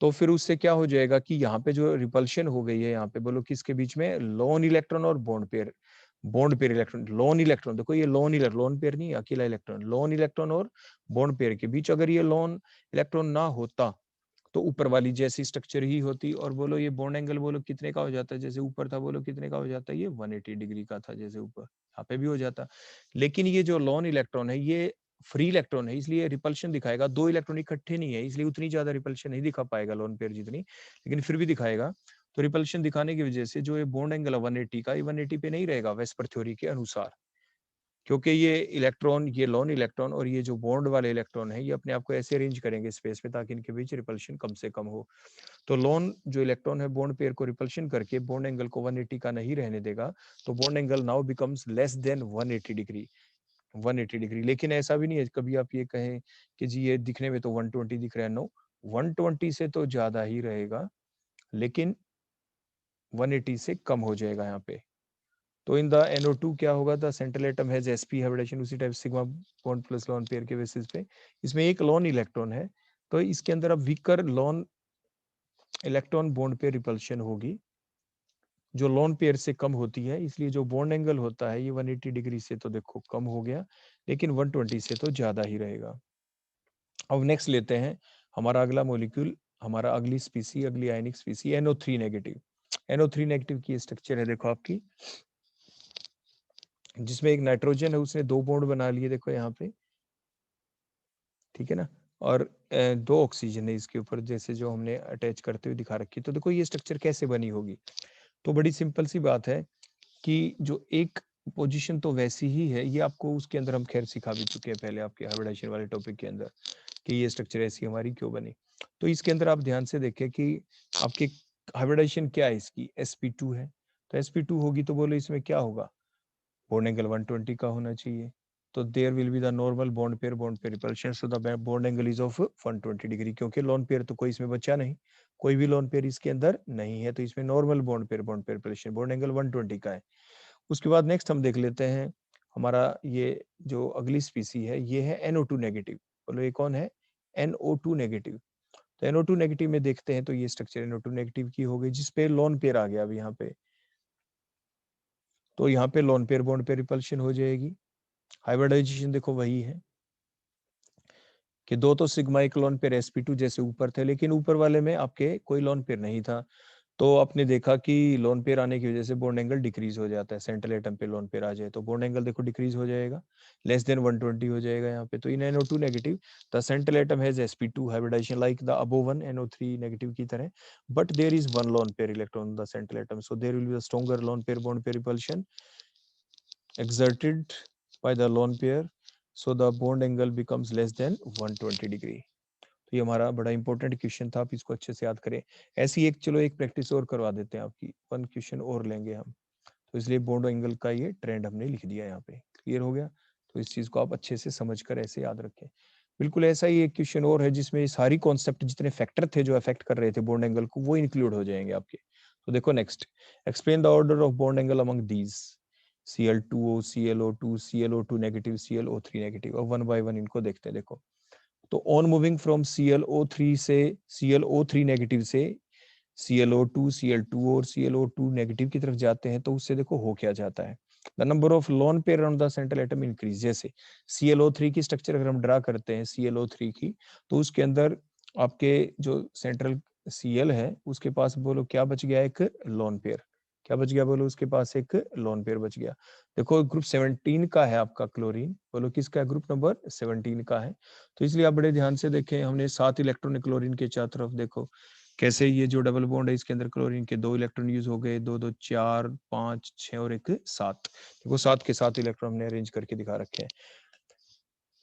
तो फिर उससे क्या हो जाएगा कि यहाँ पे जो रिपल्शन हो गई है, यहाँ पे बोलो किसके बीच में, लोन इलेक्ट्रॉन और bond pair electron, loan electron, देखो ये लोन पेयर नहीं, अकेला इलेक्ट्रॉन, लोन इलेक्ट्रॉन और बॉन्ड पेयर के बीच अगर ये लोन इलेक्ट्रॉन ना होता तो ऊपर वाली जैसी स्ट्रक्चर ही होती, और बोलो ये बॉन्ड एंगल बोलो कितने का हो जाता है, जैसे ऊपर था बोलो कितने का हो जाता है, ये 180 डिग्री का था जैसे ऊपर, यहाँ पे भी हो जाता। लेकिन ये जो लोन इलेक्ट्रॉन है ये फ्री इलेक्ट्रॉन है, इसलिए रिपल्शन दिखाएगा, 2 इलेक्ट्रॉन इकट्ठे नहीं है, इसलिए उतनी ज्यादा रिपल्शन नहीं दिखा पाएगा लोन पेयर जितनी, लेकिन फिर भी दिखाएगा। तो रिपल्शन दिखाने की वजह से जो ये बॉन्ड एंगल है 180 का, ये 180 पे नहीं रहेगा वेस्पर थ्योरी के अनुसार, क्योंकि ये इलेक्ट्रॉन, ये लोन इलेक्ट्रॉन और ये जो बॉन्ड वाले इलेक्ट्रॉन है, ये अपने आप को ऐसे अरेंज करेंगे स्पेस में ताकि इनके बीच रिपल्शन कम से कम हो। तो लोन जो इलेक्ट्रॉन है बॉन्ड पेयर को रिपल्शन करके बॉन्ड एंगल को 180 का नहीं रहने देगा, तो bond angle now becomes less than 180 degree, 180 degree. लेकिन ऐसा भी नहीं है कभी आप ये कहें कि जी ये दिखने में तो 120 दिख रहा है, नो, 120 से तो ज्यादा ही रहेगा, लेकिन 180 से कम हो जाएगा यहाँ पे। तो इन द NO2 क्या होगा, the central atom has sp hybridisation, उसी type sigma bond plus lone pair के बेसिस पे इसमें एक लोन इलेक्ट्रॉन है, तो इसके अंदर अब वीकर लोन इलेक्ट्रॉन बॉन्ड पे रिपल्शन होगी जो लोन पेयर से कम होती है, इसलिए जो बॉन्ड एंगल होता है ये 180 डिग्री से तो देखो कम हो गया, लेकिन 120 से तो ज्यादा ही रहेगा। अब नेक्स्ट लेते हैं हमारा अगला मॉलिक्यूल, हमारा अगली स्पीसी, अगली आयनिक species NO3 negative. NO3 negative की स्ट्रक्चर है देखो आपकी, जिसमें एक नाइट्रोजन है, उसने 2 बॉन्ड बना लिए देखो यहाँ पे, ठीक है ना, और 2 ऑक्सीजन है इसके ऊपर, जैसे जो हमने अटैच करते हुए दिखा रखी। तो देखो ये स्ट्रक्चर कैसे बनी होगी, तो बड़ी सिंपल सी बात है कि जो एक पोजीशन तो वैसी ही है, ये आपको उसके अंदर हम खैर सिखा भी चुके हैं पहले आपके हाइब्रिडाइजेशन वाले टॉपिक के अंदर, कि ये स्ट्रक्चर ऐसी हमारी क्यों बनी। तो इसके अंदर आप ध्यान से देखें कि आपके हाइब्रिडाइजेशन क्या है इसकी, sp2 है, तो sp2 होगी तो बोलो इसमें क्या होगा, बॉन्ड एंगल 120 का होना चाहिए। तो there will be the normal bond pair repulsion, so the bond angle is of 120 degree, क्योंकि लोन पेयर तो कोई इसमें बचा नहीं, कोई भी लोन पेयर इसके अंदर नहीं है, तो इसमें normal bond pair repulsion, bond angle 120 का है। उसके बाद नेक्स्ट हम देख लेते हैं हमारा ये जो अगली स्पीसी है, ये है NO2 नेगेटिव। बोलो ये कौन है, NO2 नेगेटिव। तो NO2 नेगेटिव में देखते हैं तो ये स्ट्रक्चर NO2 नेगेटिव की हो गई, जिसपे लोन पेयर आ गया अब यहाँ पे, तो यहाँ पे लोन पेयर बॉन्ड पे रिपल्शन हो जाएगी। हाइब्रिडाइजेशन देखो वही है कि 2 तो सिग्मा एक लोन पेयर sp2 जैसे ऊपर थे, लेकिन ऊपर वाले में आपके कोई लोन पेयर नहीं था, तो आपने देखा कि लोन पेयर आने की वजह से बॉन्ड एंगल डिक्रीज हो जाता है, सेंट्रल एटम पे लोन पेयर आ जाए तो बॉन्ड एंगल देखो डिक्रीज हो जाएगा, लेस देन 120 हो जाएगा यहाँ पे। तो in NO2 negative the central atom has sp2 hybridization like the above one NO3 negative की तरह, but there is one lone pair electron the central atom, so there will be a stronger lone pair bond pair repulsion exerted by the lone pair, so the bond angle becomes less than 120 degree. तो ये हमारा बड़ा important question था, आप इसको अच्छे से याद करें। ऐसी एक चलो एक प्रैक्टिस और करवा देते हैं आपकी, 1 क्वेश्चन और लेंगे हम, तो इसलिए बॉन्ड एंगल का ये ट्रेंड हमने लिख दिया यहाँ पे, क्लियर हो गया। तो इस चीज को आप अच्छे से समझ कर ऐसे याद रखें। बिल्कुल ऐसा ही एक क्वेश्चन और है जिसमें सारी कॉन्सेप्ट जितने फैक्टर थे जो अफेक्ट कर रहे थे बॉन्ड एंगल को, वो इंक्लूड हो जाएंगे आपके। तो देखो next, explain the order of bond angle among these, Cl2O, ClO2, ClO2 negative, ClO3 negative. अब वन बाय वन इनको देखते हैं। देखो तो ऑन मूविंग फ्रॉम ClO3 से ClO3 नेगेटिव से ClO2, Cl2 और ClO2 नेगेटिव की तरफ जाते हैं, तो उससे देखो हो क्या जाता है, the number of lone pair around the central atom increase. जैसे ClO3 की स्ट्रक्चर अगर हम ड्रा करते हैं ClO3 की, तो उसके अंदर आपके जो सेंट्रल Cl है उसके पास बोलो क्या बच गया, एक लोन पेयर, क्या बच गया बोलो, उसके पास एक लोन पेयर बच गया। देखो ग्रुप 17 का है आपका क्लोरीन, बोलो किसका, ग्रुप नंबर 17 का है। तो इसलिए आप बड़े ध्यान से देखें, हमने 7 इलेक्ट्रॉन क्लोरीन के चारों तरफ देखो कैसे ये जो डबल बॉन्ड है इसके अंदर क्लोरीन के 2 इलेक्ट्रॉन यूज हो गए, 2 2 4 5 6 और एक 7, देखो 7 के 7 इलेक्ट्रॉन हमने अरेंज करके दिखा रखे हैं।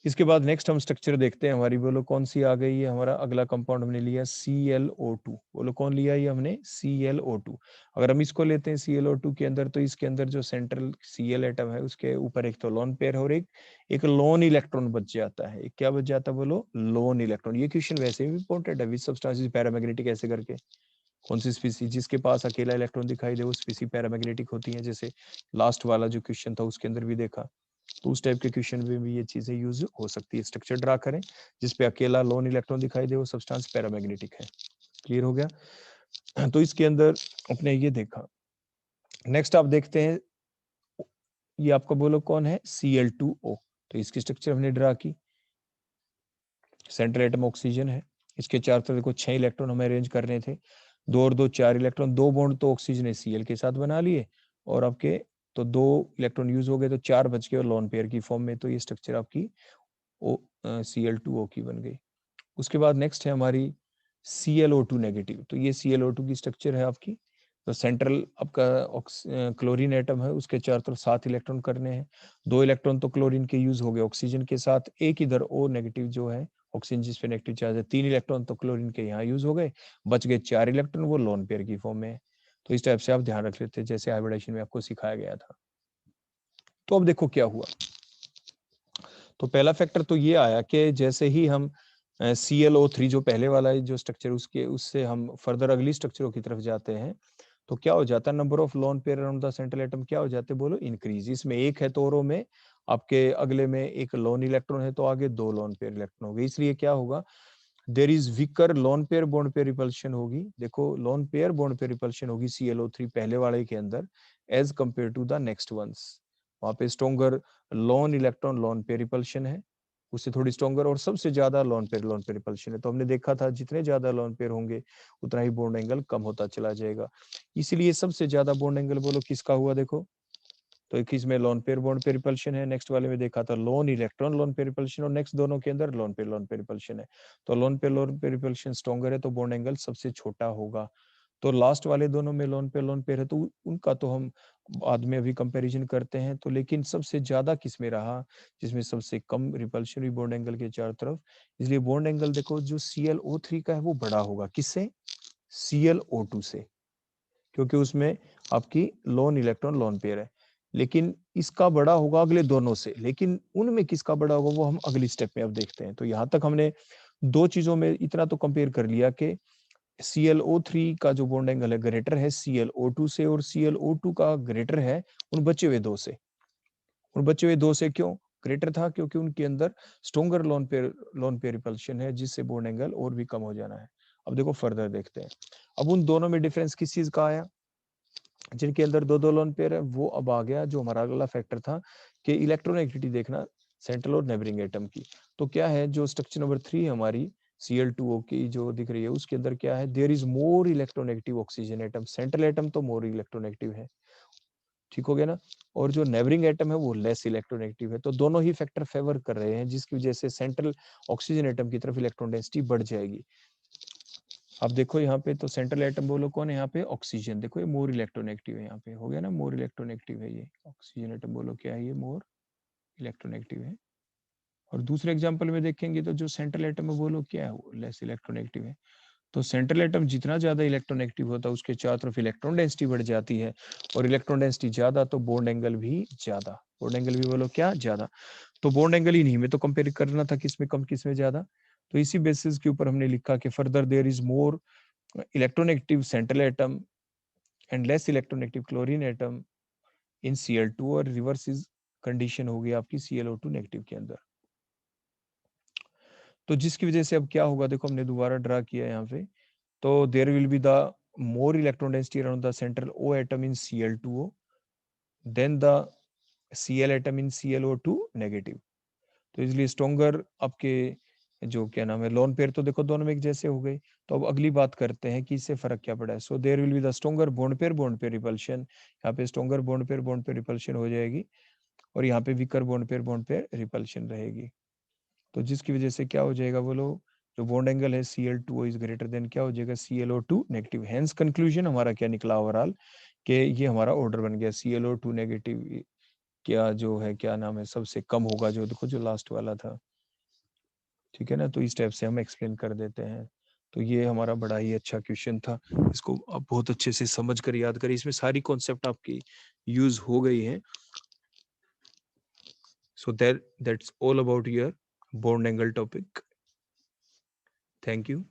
इसके बाद नेक्स्ट हम स्ट्रक्चर देखते हैं हमारी, बोलो कौन सी आ गई है, हमारा अगला कंपाउंड हमने लिया ClO2, बोलो कौन लिया ये हमने, ClO2। अगर हम इसको लेते हैं ClO2 के अंदर, तो इसके अंदर जो सेंट्रल Cl एटम है उसके ऊपर एक तो लोन पेयर और एक लोन इलेक्ट्रॉन बच जाता है। एक क्या बच जाता है बोलो, लोन इलेक्ट्रॉन। ये क्वेश्चन वैसे भी इंपॉर्टेंट है, विच सब्सटेंस इज पैरामैग्नेटिक, ऐसे करके कौन सी स्पीसी जिसके पास अकेला इलेक्ट्रॉन दिखाई दे वो स्पीसी पैरामैग्नेटिक होती है, जैसे लास्ट वाला जो क्वेश्चन था उसके अंदर भी देखा। तो उस टाइप के क्वेश्चन में भी ये चीजें यूज हो सकती है। स्ट्रक्चर ड्रा करें जिसपे अकेला लोन इलेक्ट्रॉन दिखाई दे, वो सब्सटेंस पैरामैग्नेटिक है। क्लियर हो गया। तो इसके अंदर अपने ये देखा। नेक्स्ट आप देखते हैं, ये आपका बोलो कौन है, Cl2O। तो इसकी स्ट्रक्चर हमने ड्रा की, सेंट्रल एटम ऑक्सीजन है, इसके चारों तरफ देखो 6 इलेक्ट्रॉन हमें अरेंज करने थे, 2 और 2 4 इलेक्ट्रॉन, 2 बॉन्ड तो ऑक्सीजन ने Cl के साथ बना लिए, और आपके तो 2 इलेक्ट्रॉन यूज हो गए, तो 4 बच गए लोन पेयर की फॉर्म में। तो ये स्ट्रक्चर आपकी Cl2O की बन गई। उसके बाद नेक्स्ट है हमारी ClO2 नेगेटिव। तो ये ClO2 की स्ट्रक्चर है आपकी। तो सेंट्रल आपका क्लोरीन एटम है, उसके चारों तरफ 7 इलेक्ट्रॉन करने हैं, 2 इलेक्ट्रॉन तो क्लोरीन के यूज हो गए ऑक्सीजन के साथ, एक इधर O नेगेटिव जो है ऑक्सीजन जिस पे नेगेटिव चार्ज है, 3 इलेक्ट्रॉन तो क्लोरीन के यहाँ यूज हो गए, बच गए 4 इलेक्ट्रॉन, वो लोन पेयर की फॉर्म में है। तो इस टाइप से आप ध्यान रख लेते हैं जैसे हाइब्रिडाइजेशन में आपको सिखाया गया था। तो अब देखो क्या हुआ। तो पहला फैक्टर तो ये आया कि जैसे ही हम ClO3 जो पहले वाला है जो स्ट्रक्चर, उसके उससे हम फर्दर अगली स्ट्रक्चरों की तरफ जाते हैं, तो क्या हो जाता है, number of lone pair around the central atom क्या हो जाते हैं बोलो, इंक्रीज। इसमें एक है तो औरों में आपके अगले में एक लोन इलेक्ट्रॉन है तो आगे दो लोन पेयर इलेक्ट्रॉन हो गए, इसलिए क्या होगा, there is weaker lone pair bond pair repulsion होगी। देखो lone pair bond pair repulsion होगी ClO3 पहले वाले के अंदर as compared to the next ones. वहां पे stronger lone electron lone pair repulsion है, उससे थोड़ी स्ट्रॉन्गर, और सबसे ज्यादा लोन पेयर रिपल्शन है। तो हमने देखा था जितने ज्यादा लोन पेयर होंगे उतना ही बॉन्ड एंगल कम होता चला जाएगा। इसलिए सबसे ज्यादा बॉन्ड एंगल बोलो किसका हुआ, देखो तो 21 में लोन पेयर बॉन्ड पे रिपल्शन है, नेक्स्ट वाले में देखा था लोन इलेक्ट्रॉन लोन पे रिपल्शन, और नेक्स्ट दोनों के अंदर लोन पे रिपल्शन है। तो लोन पे रिपल्शन स्ट्रॉन्गर है तो बॉन्ड एंगल सबसे छोटा होगा। तो लास्ट वाले दोनों में लोन पे है तो उनका तो हम बाद में अभी कंपैरिजन करते हैं। तो लेकिन सबसे ज्यादा किस में रहा, जिसमें सबसे कम रिपल्शन हुई बॉन्ड एंगल के चारों तरफ, इसलिए बॉन्ड एंगल देखो जो ClO3 का है वो बड़ा होगा, किससे, ClO2 से, क्योंकि उसमें आपकी लोन इलेक्ट्रॉन लोन पेयर है। लेकिन इसका बड़ा होगा अगले दोनों से, लेकिन उनमें किसका बड़ा होगा वो हम अगली स्टेप में अब देखते हैं। तो यहाँ तक हमने दो चीजों में इतना तो कंपेयर कर लिया कि ClO3 का जो बॉन्ड एंगल है ग्रेटर है ClO2 से, और ClO2 का ग्रेटर है उन बचे हुए दो से। उन बचे हुए दो से क्यों ग्रेटर था, क्योंकि उनके अंदर स्ट्रॉन्गर लोन पेयर रिपल्शन है, जिससे बॉन्ड एंगल और भी कम हो जाना है। अब देखो फर्दर देखते हैं। अब उन दोनों में डिफरेंस किस चीज का आया, जिनके अंदर दो दो लोन पेयर है, वो अब आ गया जो हमारा अगला फैक्टर था कि इलेक्ट्रोनेगेटिविटी देखना सेंट्रल और नेबरिंग एटम की। तो क्या है, जो स्ट्रक्चर नंबर 3 है हमारी Cl2O की जो दिख रही है, उसके अंदर क्या है, there is more electronegative oxygen atom, central atom तो मोर इलेक्ट्रोनेगेटिव है, ठीक हो गया ना, और जो नेबरिंग एटम है वो लेस इलेक्ट्रोनेगेटिव है। तो दोनों ही फैक्टर फेवर कर रहे हैं, जिसकी वजह से सेंट्रल ऑक्सीजन एटम की तरफ इलेक्ट्रॉन डेंसिटी बढ़ जाएगी। अब देखो यहाँ पे तो सेंट्रल एटम बोलो कौन है, यहाँ पे ऑक्सीजन, देखो ये मोर इलेक्ट्रोनेगेटिव है, यहाँ पे हो गया ना, मोर इलेक्ट्रोनेगेटिव है ये ऑक्सीजन एटम, बोलो क्या है ये, मोर इलेक्ट्रोनेगेटिव है। और दूसरे एग्जांपल में देखेंगे तो जो सेंट्रल एटम है बोलो क्या है, वो लेस इलेक्ट्रोनेगेटिव है। तो सेंट्रल एटम जितना ज्यादा इलेक्ट्रोनेगेटिव होता है उसके चारों तरफ इलेक्ट्रॉन डेंसिटी बढ़ जाती है, और इलेक्ट्रॉन डेंसिटी ज्यादा तो बॉन्ड एंगल भी ज्यादा, बॉन्ड एंगल भी बोलो क्या ज्यादा। तो बॉन्ड एंगल ही नहीं में तो कंपेयर करना था किसमें कम किसमें ज्यादा। तो इसी बेसिस के ऊपर हमने लिखा कि further there is more electronegative central atom and less electronegative chlorine atom in Cl2, और रिवर्स इज कंडीशन होगी आपकी ClO2 नेगेटिव के अंदर। तो जिसकी वजह से अब क्या होगा, देखो हमने दोबारा ड्रा किया यहाँ पे, तो there will be the more electron density around the central O atom in Cl2O than the Cl atom in ClO2 negative. तो इसलिए स्ट्रॉन्गर आपके जो क्या नाम है लोन पेयर, तो देखो दोनों में एक जैसे हो गए। तो अब अगली बात करते हैं कि इससे फर्क क्या पड़ा है। So there will be the stronger bond pair repulsion, यहाँ पे स्ट्रॉन्गर बॉन्ड पेयर रिपल्शन हो जाएगी, और यहाँ पे वीकर बॉन्ड पेयर रिपल्शन रहेगी। तो जिसकी वजह से क्या हो जाएगा बोलो, जो बॉन्ड एंगल है Cl2O इज ग्रेटर देन क्या हो जाएगा, ClO2 नेगेटिव। हेंस कंक्लूजन हमारा क्या निकला ओवरऑल, कि ये हमारा ऑर्डर बन गया, ClO2 नेगेटिव क्या जो है क्या नाम है सबसे कम होगा, जो देखो जो लास्ट वाला था, ठीक है ना। तो इस टाइप से हम एक्सप्लेन कर देते हैं। तो ये हमारा बड़ा ही अच्छा क्वेश्चन था, इसको आप बहुत अच्छे से समझ कर याद करिए, इसमें सारी कॉन्सेप्ट आपकी यूज हो गई है। So that's all about your bond angle topic. Thank you.